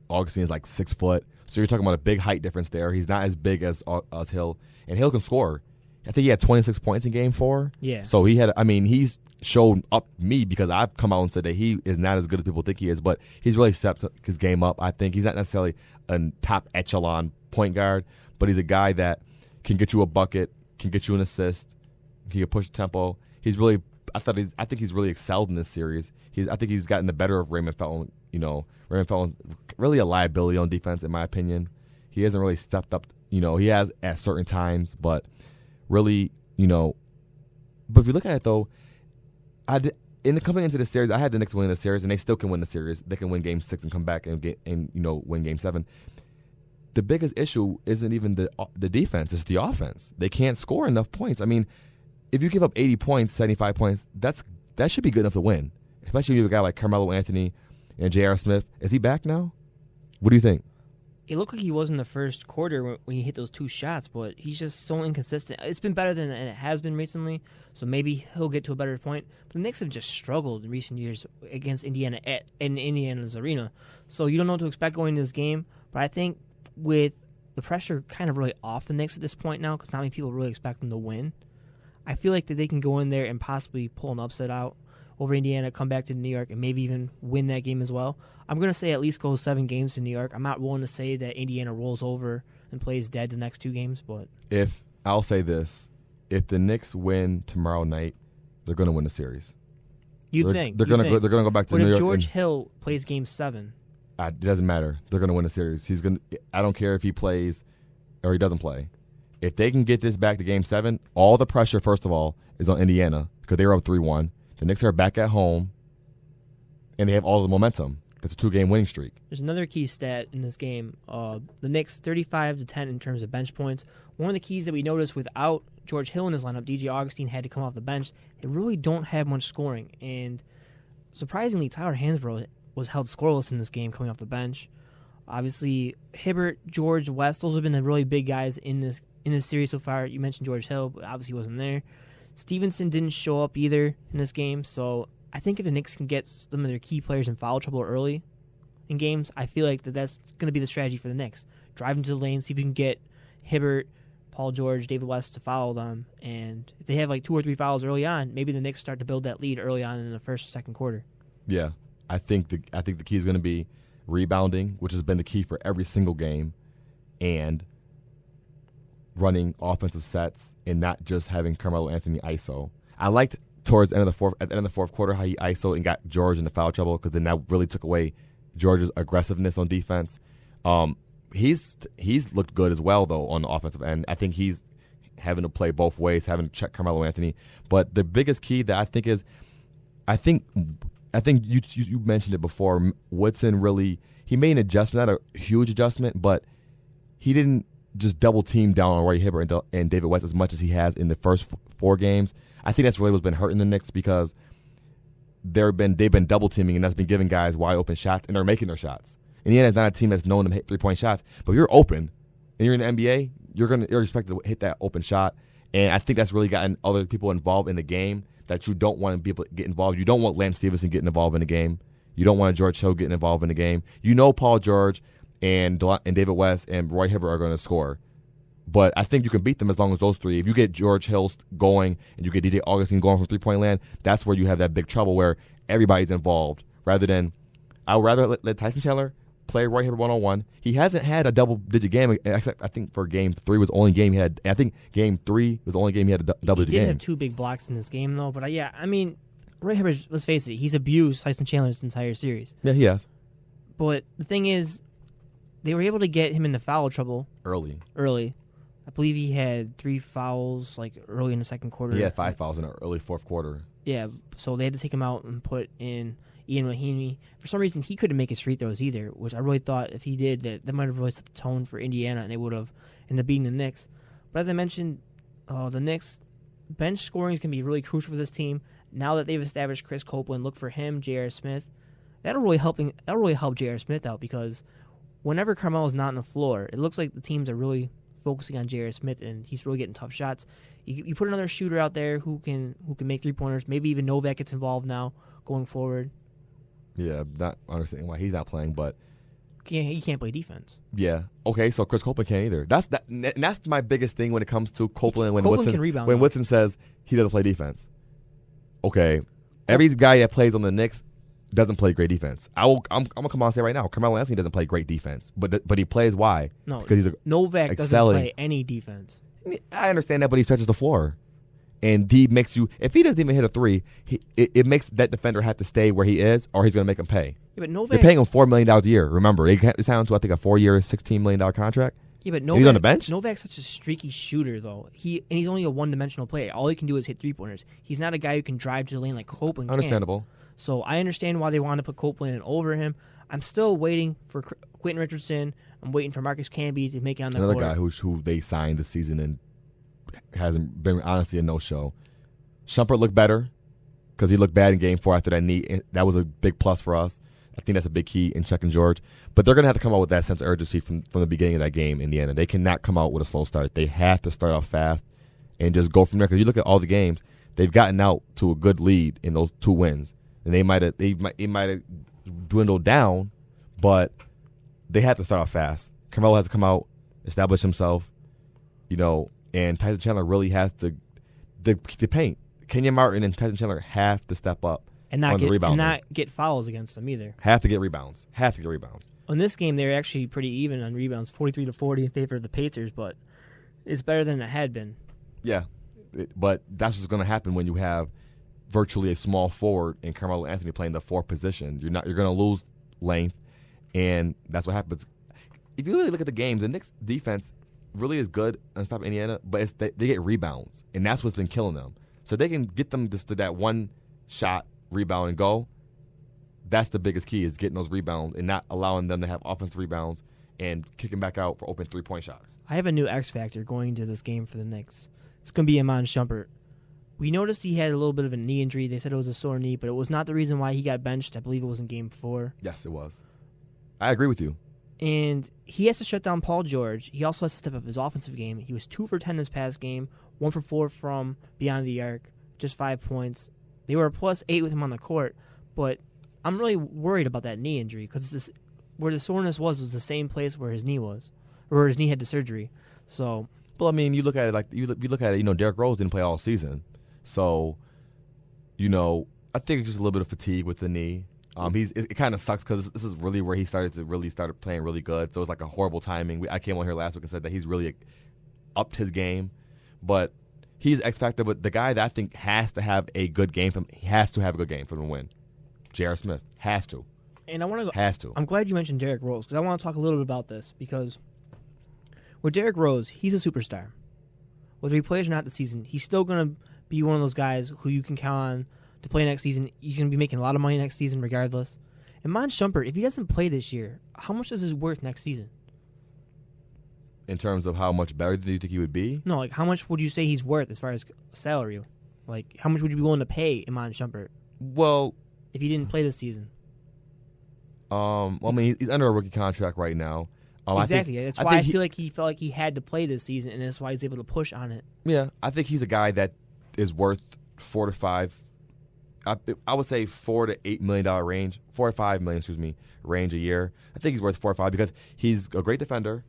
Augustine is like 6 foot. So you're talking about a big height difference there. He's not as big as Hill, and Hill can score. I think he had 26 points in Game 4. Yeah. So he's shown up me because I've come out and said that he is not as good as people think he is, but he's really stepped his game up. I think he's not necessarily a top echelon point guard, but he's a guy that can get you a bucket, can get you an assist, he can push the tempo. I think he's really excelled in this series. I think he's gotten the better of Raymond Felton. Raymond Felton's really a liability on defense, in my opinion. He hasn't really stepped up. He has at certain times, but really, But if you look at it, though, coming into the series, I had the Knicks winning the series, and they still can win the series. They can win Game 6 and come back and win Game 7. The biggest issue isn't even the defense; it's the offense. They can't score enough points. I mean, if you give up 80 points, 75 points, that should be good enough to win. Especially if you have a guy like Carmelo Anthony and J.R. Smith. Is he back now? What do you think? It looked like he was in the first quarter when he hit those 2 shots, but he's just so inconsistent. It's been better than it has been recently, so maybe he'll get to a better point. But the Knicks have just struggled in recent years against Indiana in Indiana's arena, so you don't know what to expect going into this game. But I think with the pressure kind of really off the Knicks at this point now, because not many people really expect them to win, I feel like that they can go in there and possibly pull an upset out over Indiana, come back to New York, and maybe even win that game as well. I'm going to say at least go 7 games to New York. I'm not willing to say that Indiana rolls over and plays dead the next 2 games, but I'll say this, if the Knicks win tomorrow night, they're going to win the series. You'd think. They're going to go back to New York. But if George Hill plays Game 7, It doesn't matter. They're going to win the series. I don't care if he plays or he doesn't play. If they can get this back to Game 7, all the pressure, first of all, is on Indiana because they were up 3-1. The Knicks are back at home, and they have all the momentum. That's a 2-game winning streak. There's another key stat in this game. The Knicks 35-10 in terms of bench points. One of the keys that we noticed without George Hill in his lineup, DJ Augustine had to come off the bench. They really don't have much scoring, and surprisingly, Tyler Hansbrough was held scoreless in this game coming off the bench. Obviously, Hibbert, George, West, those have been the really big guys in this series so far. You mentioned George Hill, but obviously he wasn't there. Stevenson didn't show up either in this game, so I think if the Knicks can get some of their key players in foul trouble early in games, I feel like that's going to be the strategy for the Knicks. Drive into the lane, see if you can get Hibbert, Paul George, David West to foul them, and if they have like 2 or 3 fouls early on, maybe the Knicks start to build that lead early on in the first or second quarter. Yeah, I think the key is going to be rebounding, which has been the key for every single game, and running offensive sets and not just having Carmelo Anthony ISO. I liked towards at the end of the fourth quarter how he ISO'd and got George into foul trouble because then that really took away George's aggressiveness on defense. He's looked good as well though on the offensive end. I think he's having to play both ways, having to check Carmelo Anthony. But the biggest key that I think is, I think you mentioned it before. Woodson he made an adjustment, not a huge adjustment, but he didn't just double team down on Roy Hibbert and David West as much as he has in the first 4 games. I think that's really what's been hurting the Knicks because they've been double teaming and that's been giving guys wide open shots and they're making their shots. Indiana's not a team that's known to hit 3-point shots, but if you're open and you're in the NBA, you're expected to hit that open shot. And I think that's really gotten other people involved in the game that you don't want to be able to get involved. You don't want Lance Stevenson getting involved in the game. You don't want George Hill getting involved in the game. You know Paul George and David West and Roy Hibbert are going to score. But I think you can beat them as long as those 3. If you get George Hill going and you get DJ Augustine going from 3-point land, that's where you have that big trouble where everybody's involved. I would rather let Tyson Chandler play Roy Hibbert 1-on-1. He hasn't had a double-digit game, except I think for Game 3 was the only game he had. I think Game 3 was the only game he had a double-digit game. He did have 2 big blocks in this game, though. But, Roy Hibbert, let's face it, he's abused Tyson Chandler this entire series. Yeah, he has. But the thing is, they were able to get him into foul trouble early. I believe he had 3 fouls early in the second quarter. He had 5 fouls in the early fourth quarter. Yeah, so they had to take him out and put in Ian Mahinmi. For some reason, he couldn't make his free throws either, which I really thought if he did, that might have really set the tone for Indiana, and they would have ended up beating the Knicks. But as I mentioned, the Knicks bench scoring is going to be really crucial for this team. Now that they've established Chris Copeland, look for him, J.R. Smith. That'll really help J.R. Smith out because whenever Carmelo's not on the floor, it looks like the teams are really focusing on J.R. Smith, and he's really getting tough shots. You put another shooter out there who can make 3-pointers. Maybe even Novak gets involved now going forward. Yeah, not understanding why he's not playing, but he can't play defense. Yeah. Okay, so Chris Copeland can't either. That's my biggest thing when it comes to Copeland. When Copeland Woodson can rebound, when Woodson says he doesn't play defense. Okay, every guy that plays on the Knicks doesn't play great defense. I'm gonna come on and say right now, Carmelo Anthony doesn't play great defense, but he plays why? No, because he's Novak doesn't play any defense. I understand that, but he stretches the floor, and he makes you. If he doesn't even hit a 3, it makes that defender have to stay where he is, or he's gonna make him pay. Yeah, but Novak, they're paying him $4 million a year. Remember, they signed to I think a 4-year, $16 million contract. Yeah, but Novak, he's on the bench. Novak's such a streaky shooter, though. He's only a one-dimensional player. All he can do is hit 3-pointers. He's not a guy who can drive to the lane like Copeland Understandable. can. So I understand why they want to put Copeland in over him. I'm still waiting for Quentin Richardson. I'm waiting for Marcus Camby to make it on the court. court. Another guy who they signed this season and hasn't been honestly a no-show. Shumpert looked better because he looked bad in Game 4 after that knee. That was a big plus for us. I think that's a big key in checking George. But they're going to have to come out with that sense of urgency from the beginning of that game in the end. They cannot come out with a slow start. They have to start off fast and just go from there. Because you look at all the games, they've gotten out to a good lead in those 2 wins. And it might have dwindled down, but they have to start off fast. Carmelo has to come out, establish himself, and Tyson Chandler really has to paint. Kenyon Martin and Tyson Chandler have to step up. And not get fouls against them either. Have to get rebounds. On this game, they're actually pretty even on rebounds, 43-40 in favor of the Pacers, but it's better than it had been. Yeah, but that's what's going to happen when you have virtually a small forward and Carmelo Anthony playing the 4th position. You're going to lose length, and that's what happens. If you really look at the games, the Knicks defense really is good on stopping Indiana, but they get rebounds, and that's what's been killing them. So they can get them just to that one shot, rebound, and go. That's the biggest key, is getting those rebounds and not allowing them to have offensive rebounds and kicking back out for open three-point shots. I have a new X factor going into this game for the Knicks. It's going to be Iman Shumpert. We noticed he had a little bit of a knee injury. They said it was a sore knee, but it was not the reason why he got benched. I believe it was in Game 4. Yes, it was. I agree with you. And he has to shut down Paul George. He also has to step up his offensive game. He was 2 for 10 this past game, 1 for 4 from beyond the arc, just 5 points. They were a +8 with him on the court, but I'm really worried about that knee injury because where the soreness was the same place where his knee was, or where his knee had the surgery. So, well, I mean, you look at it like you look at it. Derrick Rose didn't play all season, so I think it's just a little bit of fatigue with the knee. It kind of sucks because this is really where he started playing really good. So it's like a horrible timing. I came on here last week and said that he's really upped his game, but he's X factor. But the guy that I think has to have a good game from him to win. J.R. Smith has to. And I want to go. Has to. I'm glad you mentioned Derrick Rose because I want to talk a little bit about this because with Derrick Rose, he's a superstar. Whether he plays or not this season, he's still going to be one of those guys who you can count on to play next season. He's going to be making a lot of money next season regardless. And Iman Shumpert, if he doesn't play this year, how much is his worth next season? In terms of how much better do you think he would be? No, like how much would you say he's worth as far as salary? Like how much would you be willing to pay Iman Shumpert? Well, if he didn't play this season. I mean, he's under a rookie contract right now. Exactly. That's why I feel like he felt like he had to play this season, and that's why he's able to push on it. Yeah, I think he's a guy that is worth $4 to $5. I would say $4 to $8 million range, $4 to $5 million, range a year. I think he's worth 4 or 5 because he's a great defender,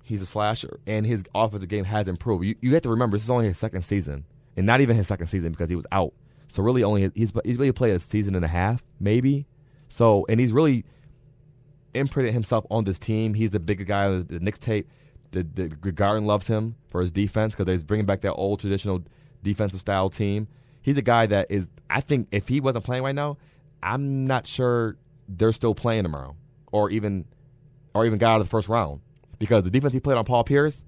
he's a slasher, and his offensive game has improved. You have to remember this is only his second season, and not even his second season because he was out. So really, he's really played a season and a half, maybe. So, and he's really imprinted himself on this team. He's the bigger guy on the Knicks tape. The Garden loves him for his defense because they're bringing back that old traditional defensive style team. He's a guy that is, I think, if he wasn't playing right now, I'm not sure they're still playing tomorrow, or even got out of the first round because the defense he played on Paul Pierce.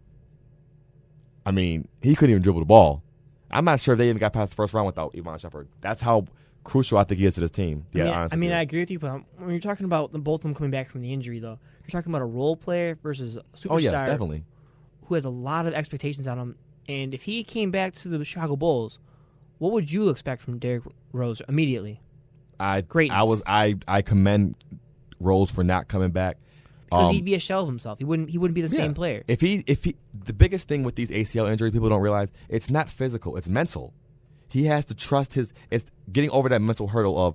I mean, he couldn't even dribble the ball. I'm not sure if they even got past the first round without Iman Shumpert. That's how crucial I think he is to this team. Yeah, I mean, I agree with you, but when you're talking about both of them coming back from the injury, though, you're talking about a role player versus a superstar. Oh, yeah, definitely. Who has a lot of expectations on him. And if he came back to the Chicago Bulls, what would you expect from Derrick Rose immediately? Greatness. I commend Rose for not coming back. Because he'd be a shell of himself. He wouldn't be the same player. If he the biggest thing with these ACL injuries, people don't realize, it's not physical, it's mental. He has to trust it's getting over that mental hurdle of,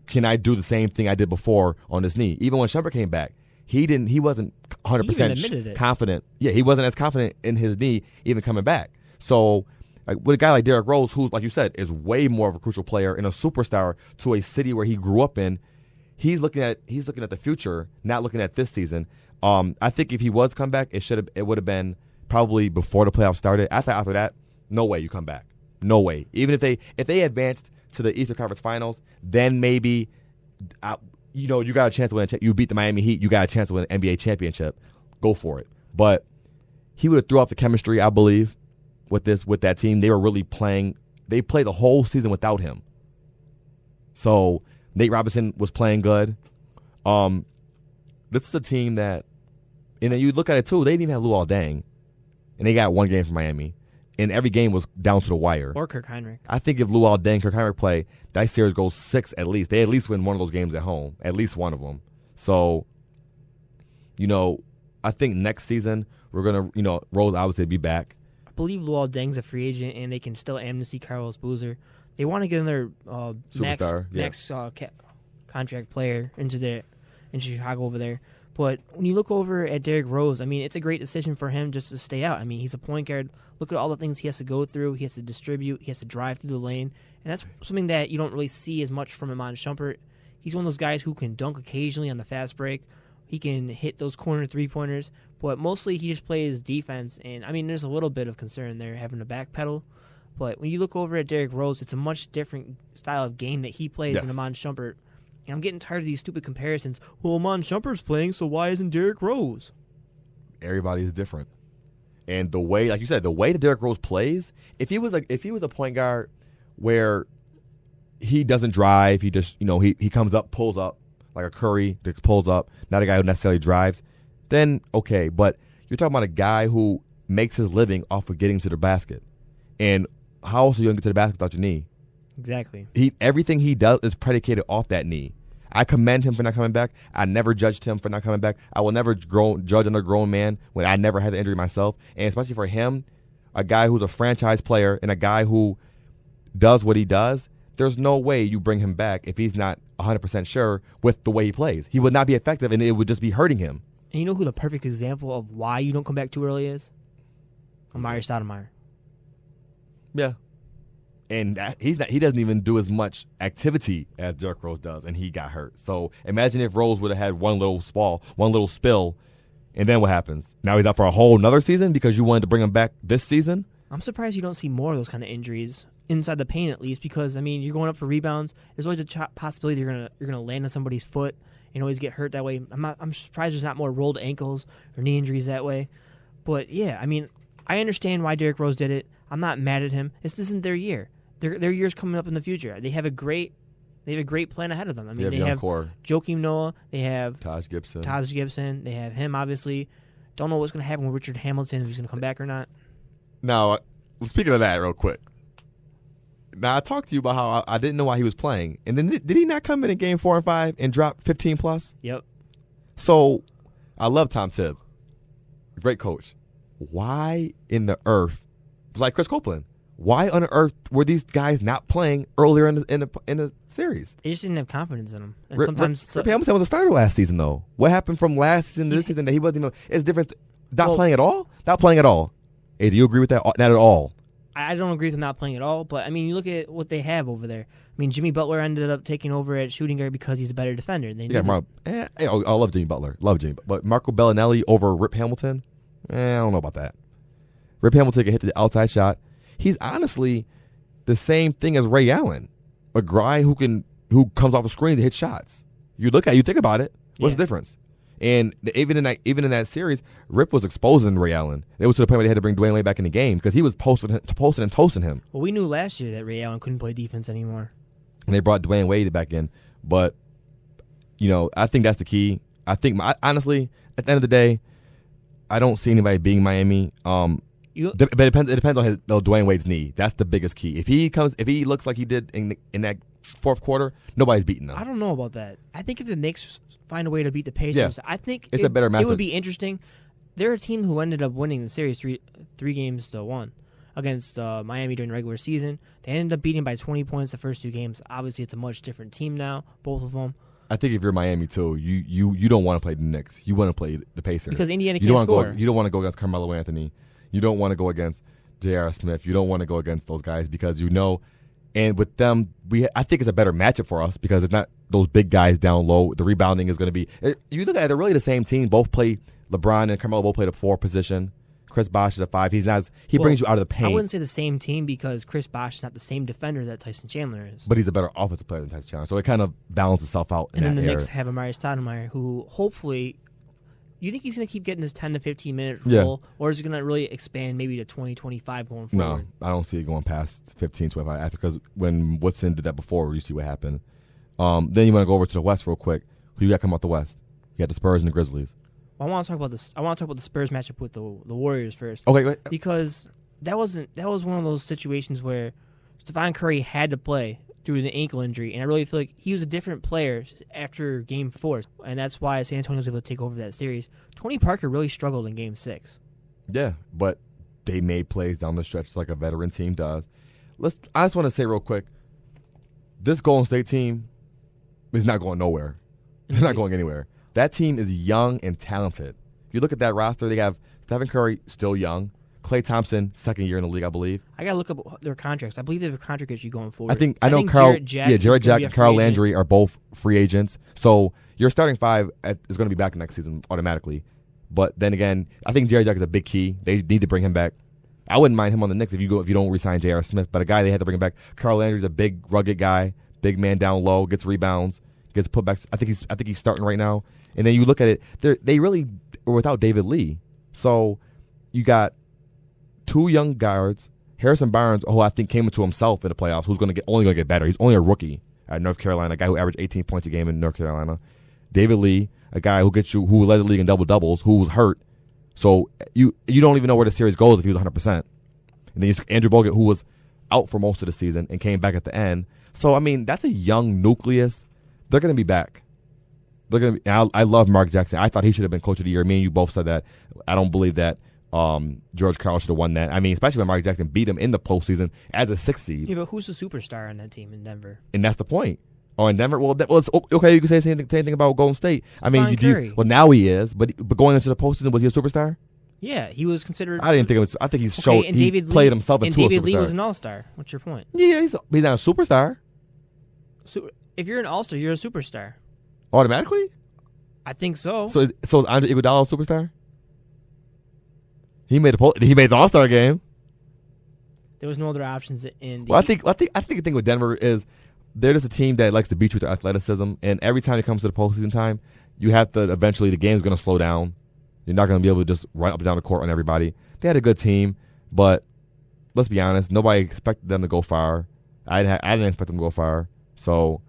can I do the same thing I did before on this knee? Even when Shumpert came back, he wasn't 100% confident. Yeah, he wasn't as confident in his knee even coming back. So, like, with a guy like Derrick Rose, who's, like you said, is way more of a crucial player and a superstar to a city where he grew up in, he's looking at the future, not looking at this season. I think if he was come back, it would have been probably before the playoffs started. After that, no way you come back. No way. Even if they advanced to the Eastern Conference Finals, then maybe you got a chance to win. You beat the Miami Heat, you got a chance to win an NBA championship. Go for it. But he would have threw off the chemistry, I believe, with that team. They were really playing. They played the whole season without him. So Nate Robinson was playing good. This is a team that, and then you look at it too. They didn't even have Luol Deng, and they got one game from Miami. And every game was down to the wire. Or Kirk Hinrich. I think if Luol Deng, Kirk Hinrich play, that series goes 6 at least. They at least win one of those games at home. At least one of them. So, I think next season we're going to, Rose obviously be back. I believe Luol Deng's a free agent, and they can still amnesty Carlos Boozer. They want to get another max contract player into Chicago over there. But when you look over at Derrick Rose, I mean, it's a great decision for him just to stay out. I mean, he's a point guard. Look at all the things he has to go through. He has to distribute. He has to drive through the lane. And that's something that you don't really see as much from Iman Shumpert. He's one of those guys who can dunk occasionally on the fast break. He can hit those corner three-pointers. But mostly he just plays defense. And, I mean, there's a little bit of concern there having to backpedal. But when you look over at Derrick Rose, it's a much different style of game that he plays than Iman Shumpert. And I'm getting tired of these stupid comparisons. Well, Amon Shumpert's playing, so why isn't Derrick Rose? Everybody is different. And the way, like you said, the way that Derrick Rose plays, if he was a point guard where he doesn't drive, he just, he comes up, pulls up, like a Curry that pulls up, not a guy who necessarily drives, then okay. But you're talking about a guy who makes his living off of getting to the basket. And how else are you going to get to the basket without your knee? Exactly. Everything he does is predicated off that knee. I commend him for not coming back. I never judged him for not coming back. I will never judge another grown man when I never had the injury myself. And especially for him, a guy who's a franchise player and a guy who does what he does, there's no way you bring him back if he's not 100% sure with the way he plays. He would not be effective, and it would just be hurting him. And you know who the perfect example of why you don't come back too early is? Amari Stoudemire. Yeah. And he doesn't even do as much activity as Derrick Rose does, and he got hurt. So imagine if Rose would have had one little spill, and then what happens? Now he's out for a whole another season because you wanted to bring him back this season? I'm surprised you don't see more of those kind of injuries inside the paint, at least, because I mean you're going up for rebounds. There's always a possibility you're gonna land on somebody's foot and always get hurt that way. I'm surprised there's not more rolled ankles or knee injuries that way. But yeah, I mean I understand why Derrick Rose did it. I'm not mad at him. This isn't their year. Their year's coming up in the future. They have a great plan ahead of them. I mean, they have Joakim Noah. They have Taj Gibson. They have him, obviously. Don't know what's going to happen with Richard Hamilton, if he's going to come back or not. Now, speaking of that real quick. Now, I talked to you about how I didn't know why he was playing. And then did he not come in Game 4 and 5 and drop 15+? Yep. So, I love Tom Tibb. Great coach. Why in the earth, like Chris Copeland, why on earth were these guys not playing earlier in the series? They just didn't have confidence in them. And Rip Hamilton was a starter last season, though. What happened from last season to this season that he wasn't even? It's different. Playing at all? Not playing at all. Hey, do you agree with that? Not at all. I don't agree with him not playing at all. But I mean, you look at what they have over there. I mean, Jimmy Butler ended up taking over at shooting guard because he's a better defender. I love Jimmy Butler. But Marco Bellinelli over Rip Hamilton? I don't know about that. Rip Hamilton can hit the outside shot. He's honestly the same thing as Ray Allen, a guy who comes off the screen to hit shots. You think about it. What's the difference? And even in that series, Rip was exposing Ray Allen. It was to the point where they had to bring Dwayne Wade back in the game because he was posting and toasting him. Well, we knew last year that Ray Allen couldn't play defense anymore. And they brought Dwayne Wade back in, but I think that's the key. I think honestly, at the end of the day, I don't see anybody beating Miami. But it depends on Dwayne Wade's knee. That's the biggest key. If he looks like he did in that fourth quarter, nobody's beating them. I don't know about that. I think if the Knicks find a way to beat the Pacers, I think it's a better message. It would be interesting. They're a team who ended up winning the series 3-1 against Miami during the regular season. They ended up beating by 20 points the first two games. Obviously, it's a much different team now, both of them. I think if you're Miami too, you don't want to play the Knicks. You want to play the Pacers because Indiana can't score. You don't want to go against Carmelo Anthony. You don't want to go against J.R. Smith. You don't want to go against those guys because and with them, I think it's a better matchup for us because it's not those big guys down low. The rebounding is going to be. You look at it, they're really the same team. Both play LeBron and Carmelo both play the 4 position. Chris Bosh is a 5. He brings you out of the paint. I wouldn't say the same team because Chris Bosh is not the same defender that Tyson Chandler is. But he's a better offensive player than Tyson Chandler, so it kind of balances itself out. And then the Knicks have Amari Stoudemire, who hopefully. You think he's going to keep getting this 10 to 15 minute role, or is it going to really expand maybe to 20, 25 going forward? No, I don't see it going past 15, 25 after because when Woodson did that before, you see what happened. Then you want to go over to the West real quick. Who you got coming out the West? You got the Spurs and the Grizzlies. Well, I want to talk about this. I want to talk about the Spurs matchup with the Warriors first. Okay, go ahead. Because that was one of those situations where Stephen Curry had to play through the ankle injury, and I really feel like he was a different player after Game 4, and that's why San Antonio was able to take over that series. Tony Parker really struggled in Game 6. Yeah, but they made plays down the stretch like a veteran team does. I just want to say real quick, this Golden State team is not going nowhere. It's not going anywhere. That team is young and talented. If you look at that roster, they have Stephen Curry, still young. Klay Thompson, second year in the league, I believe. I got to look up their contracts. I believe they have a contract issue going forward. I know Jarrett Jack and Carl Landry are both free agents. So your starting 5 is going to be back next season automatically. But then again, I think Jarrett Jack is a big key. They need to bring him back. I wouldn't mind him on the Knicks if you don't re-sign J.R. Smith. But a guy they had to bring him back. Carl Landry's a big, rugged guy, big man down low, gets rebounds, gets put back. I think he's starting right now. And then you look at it, they really were without David Lee. So you got two young guards, Harrison Barnes, who I think came into himself in the playoffs, who's only going to get better. He's only a rookie at North Carolina, a guy who averaged 18 points a game in North Carolina. David Lee, a guy who led the league in double doubles, who was hurt. So you don't even know where the series goes if he was 100%. And then you took Andrew Bogut, who was out for most of the season and came back at the end. So I mean, that's a young nucleus. They're going to be back. I love Mark Jackson. I thought he should have been coach of the year. Me and you both said that. I don't believe that George Karl should have won that. I mean, especially when Mark Jackson beat him in the postseason as a 6th seed. Yeah, but who's the superstar on that team in Denver? And that's the point. Oh, in Denver? Well, it's okay. You can say the same thing about Golden State. I mean, now he is, but going into the postseason, was he a superstar? Yeah, he was considered. I didn't think it was. I think he played himself into a superstar. And David Lee was an all-star. What's your point? Yeah, he's not a superstar. So if you're an all-star, you're a superstar. Automatically? I think so. So is Andre Iguodala a superstar? He made the All-Star game. There was no other options in. Well, I think the thing with Denver is they're just a team that likes to beat you with their athleticism, and every time it comes to the postseason time, you have to eventually the game's going to slow down. You're not going to be able to just run up and down the court on everybody. They had a good team, but let's be honest, nobody expected them to go far. I didn't expect them to go far. So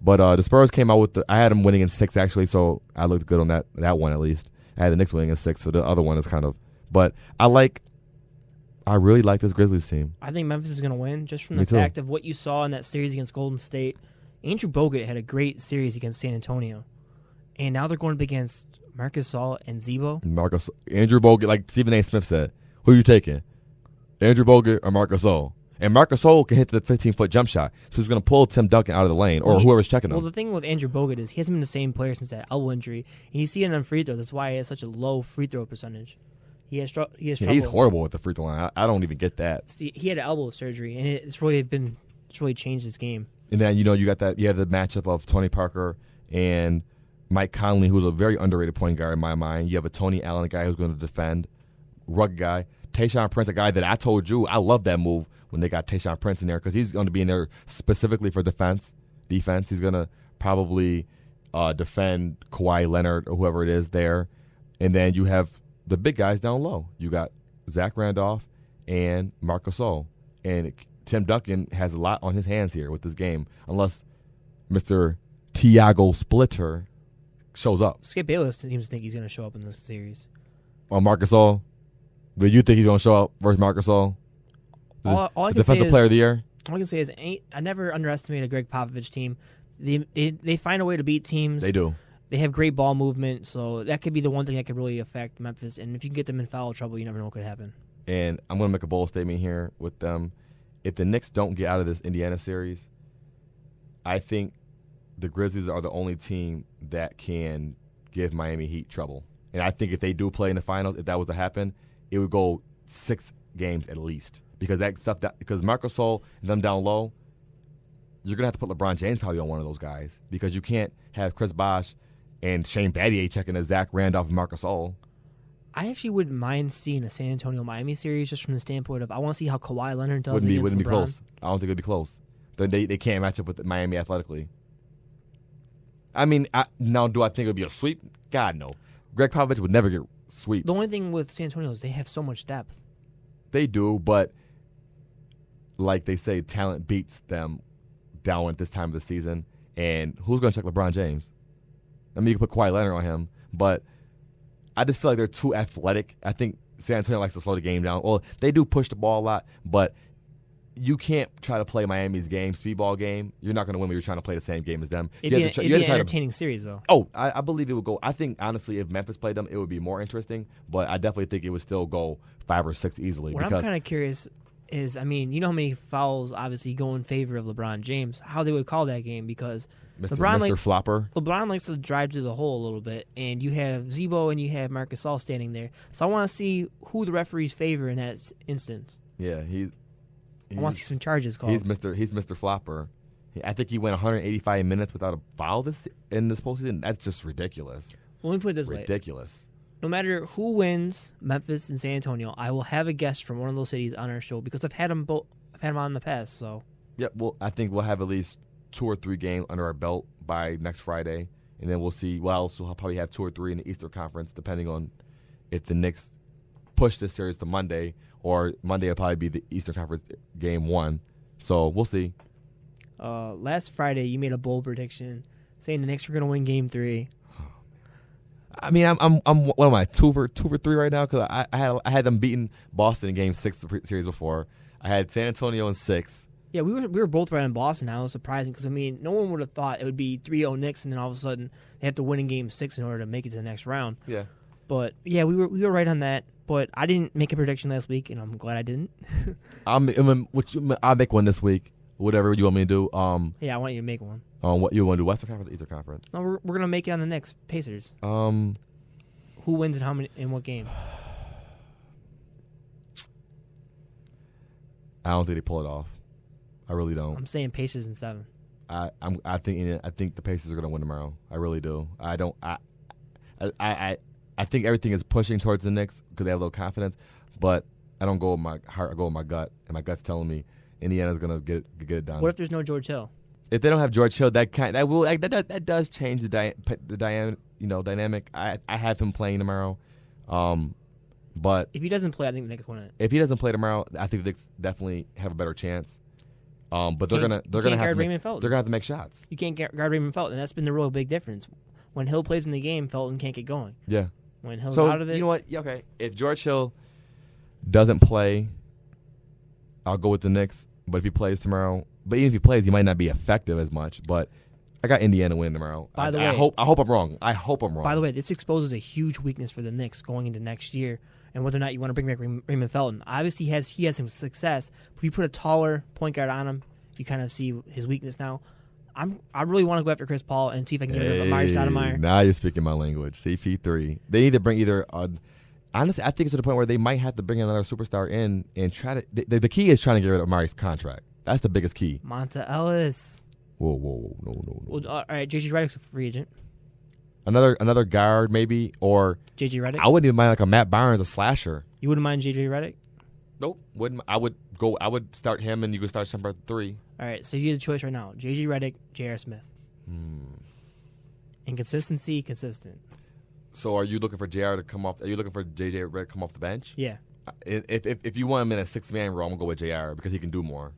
but the Spurs came out with I had them winning in 6 actually, so I looked good on that one at least. I had the Knicks winning in 6, so the other one is kind of. But I really like this Grizzlies team. I think Memphis is going to win just from the fact of what you saw in that series against Golden State. Andrew Bogut had a great series against San Antonio, and now they're going up against Marcus Gasol and Zebo. Andrew Bogut, like Stephen A. Smith said, who are you taking? Andrew Bogut or Marcus Gasol? And Marcus Gasol can hit the 15-foot jump shot, so he's going to pull Tim Duncan out of the lane or whoever's checking him. Well, the thing with Andrew Bogut is he hasn't been the same player since that elbow injury, and you see it on free throws. That's why he has such a low free throw percentage. He has trouble. He's horrible with the free throw line. I don't even get that. See, he had an elbow surgery, and it's really changed his game. And then you have the matchup of Tony Parker and Mike Conley, who's a very underrated point guard in my mind. You have a Tony Allen, a guy who's going to defend, rugged guy. Tayshaun Prince, a guy that I told you I love that move when they got Tayshaun Prince in there because he's going to be in there specifically for defense. He's going to probably defend Kawhi Leonard or whoever it is there. And then you have the big guys down low. You got Zach Randolph and Marc Gasol. And Tim Duncan has a lot on his hands here with this game unless Mr. Tiago Splitter shows up. Skip Bayless seems to think he's going to show up in this series. On Marc Gasol? Do you think he's going to show up versus Marc Gasol? All I can Defensive Player of the Year? All I can say is I never underestimated a Greg Popovich team. They find a way to beat teams. They do. They have great ball movement, so that could be the one thing that could really affect Memphis. And if you can get them in foul trouble, you never know what could happen. And I'm going to make a bold statement here with them. If the Knicks don't get out of this Indiana series, I think the Grizzlies are the only team that can give Miami Heat trouble. And I think if they do play in the finals, if that was to happen, it would go 6 games at least. Because because Marc Gasol and them down low, you're going to have to put LeBron James probably on one of those guys because you can't have Chris Bosh and Shane Battier checking as Zach Randolph and Marc Gasol. I actually wouldn't mind seeing a San Antonio-Miami series just from the standpoint of I want to see how Kawhi Leonard does against LeBron. Wouldn't be close. I don't think it would be close. They can't match up with Miami athletically. I mean, now do I think it would be a sweep? God, no. Greg Popovich would never get sweep. The only thing with San Antonio is they have so much depth. They do, but like they say, talent beats them down at this time of the season. And who's going to check LeBron James? I mean, you can put Kawhi Leonard on him, but I just feel like they're too athletic. I think San Antonio likes to slow the game down. Well, they do push the ball a lot, but you can't try to play Miami's speedball game. You're not going to win when you're trying to play the same game as them. It'd be an entertaining series, though. Oh, I believe it would go. I think, honestly, if Memphis played them, it would be more interesting, but I definitely think it would still go 5 or 6 easily. What I'm kind of curious is, I mean, you know how many fouls obviously go in favor of LeBron James, how they would call that game because Mr. Flopper. LeBron likes to drive to the hole a little bit, and you have Zebo and you have Marc Gasol standing there. So I want to see who the referees favor in that instance. Yeah, I want to see some charges called. He's Mr. Flopper. I think he went 185 minutes without a foul in this postseason. That's just ridiculous. Well, let me put it this way. Ridiculous. No matter who wins, Memphis and San Antonio, I will have a guest from one of those cities on our show because I've had them both. I've had them on in the past. So. Yeah, well, I think we'll have at least 2 or 3 games under our belt by next Friday, and then we'll see. Well, so I'll probably have 2 or 3 in the Eastern Conference, depending on if the Knicks push this series to Monday, or Monday will probably be the Eastern Conference game 1. So we'll see. Last Friday, you made a bold prediction saying the Knicks were going to win Game 3. I mean, I'm what am I 2 for 3 right now? Because I had them beating Boston in Game 6 the series before. I had San Antonio in 6. Yeah, we were both right on Boston. That was surprising because, I mean, no one would have thought it would be 3-0 Knicks, and then all of a sudden they have to win in Game 6 in order to make it to the next round. Yeah. But, yeah, we were right on that. But I didn't make a prediction last week, and I'm glad I didn't. I'll make one this week. Whatever you want me to do. Yeah, I want you to make one. What you want to do? Western Conference or Eastern Conference? No, we're gonna make it on the Knicks-Pacers. Who wins and how many in what game? I don't think they pull it off. I really don't. I'm saying Pacers in 7. I think the Pacers are gonna win tomorrow. I really do. I think everything is pushing towards the Knicks because they have a little confidence, but I don't go with my heart. I go with my gut, and my gut's telling me Indiana's gonna get it done. What if there's no George Hill? If they don't have George Hill, that does change the dynamic. I have him playing tomorrow, but if he doesn't play, I think the Knicks win it. If he doesn't play tomorrow, I think the Knicks definitely have a better chance. But they're gonna have to make shots. You can't guard Raymond Felton, and that's been the real big difference. When Hill plays in the game, Felton can't get going. Yeah. When Hill's out of it, you know what? Yeah, okay. If George Hill doesn't play, I'll go with the Knicks. But if he plays tomorrow, even if he plays, he might not be effective as much. But I got Indiana winning tomorrow. By the way, I hope I'm wrong. I hope I'm wrong. By the way, this exposes a huge weakness for the Knicks going into next year, and whether or not you want to bring back Raymond Felton. Obviously, he has some success. But if you put a taller point guard on him, you kind of see his weakness now. I really want to go after Chris Paul and see if I can get rid of Amari Stoudemire. Now you're speaking my language. CP3. They need to bring honestly, I think it's to the point where they might have to bring another superstar in and try to. The key is trying to get rid of Amari's contract. That's the biggest key. Monta Ellis. Whoa, no. Well, all right, J.J. Redick's a free agent. Another guard maybe, or J.J. Redick. I wouldn't even mind like a Matt Barnes, a slasher. You wouldn't mind J.J. Redick? Nope, wouldn't. I would start him, and you could start somebody at 3. All right, so you have a choice right now: J.J. Redick, J.R. Smith. Inconsistency, consistent. So are you looking for JR to come off? Are you looking for J.J. Redick to come off the bench? Yeah. If you want him in a 6-man role, I'm gonna go with JR because he can do more.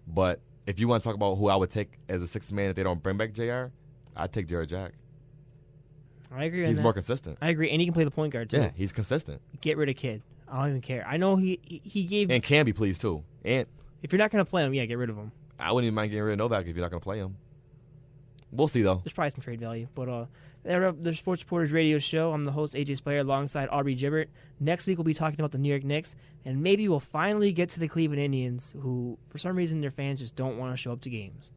But if you want to talk about who I would take as a 6-man if they don't bring back JR, I'd take Jared Jack. I agree. He's more consistent. I agree, and he can play the point guard too. Yeah, he's consistent. Get rid of Kidd. I don't even care. I know he gave and can be pleased too. And if you're not going to play him, yeah, get rid of him. I wouldn't even mind getting rid of Novak if you're not going to play him. We'll see though. There's probably some trade value, but the Sports Reporters Radio Show. I'm the host AJ Speier alongside Aubrey Gibert. Next week we'll be talking about the New York Knicks, and maybe we'll finally get to the Cleveland Indians, who for some reason their fans just don't want to show up to games.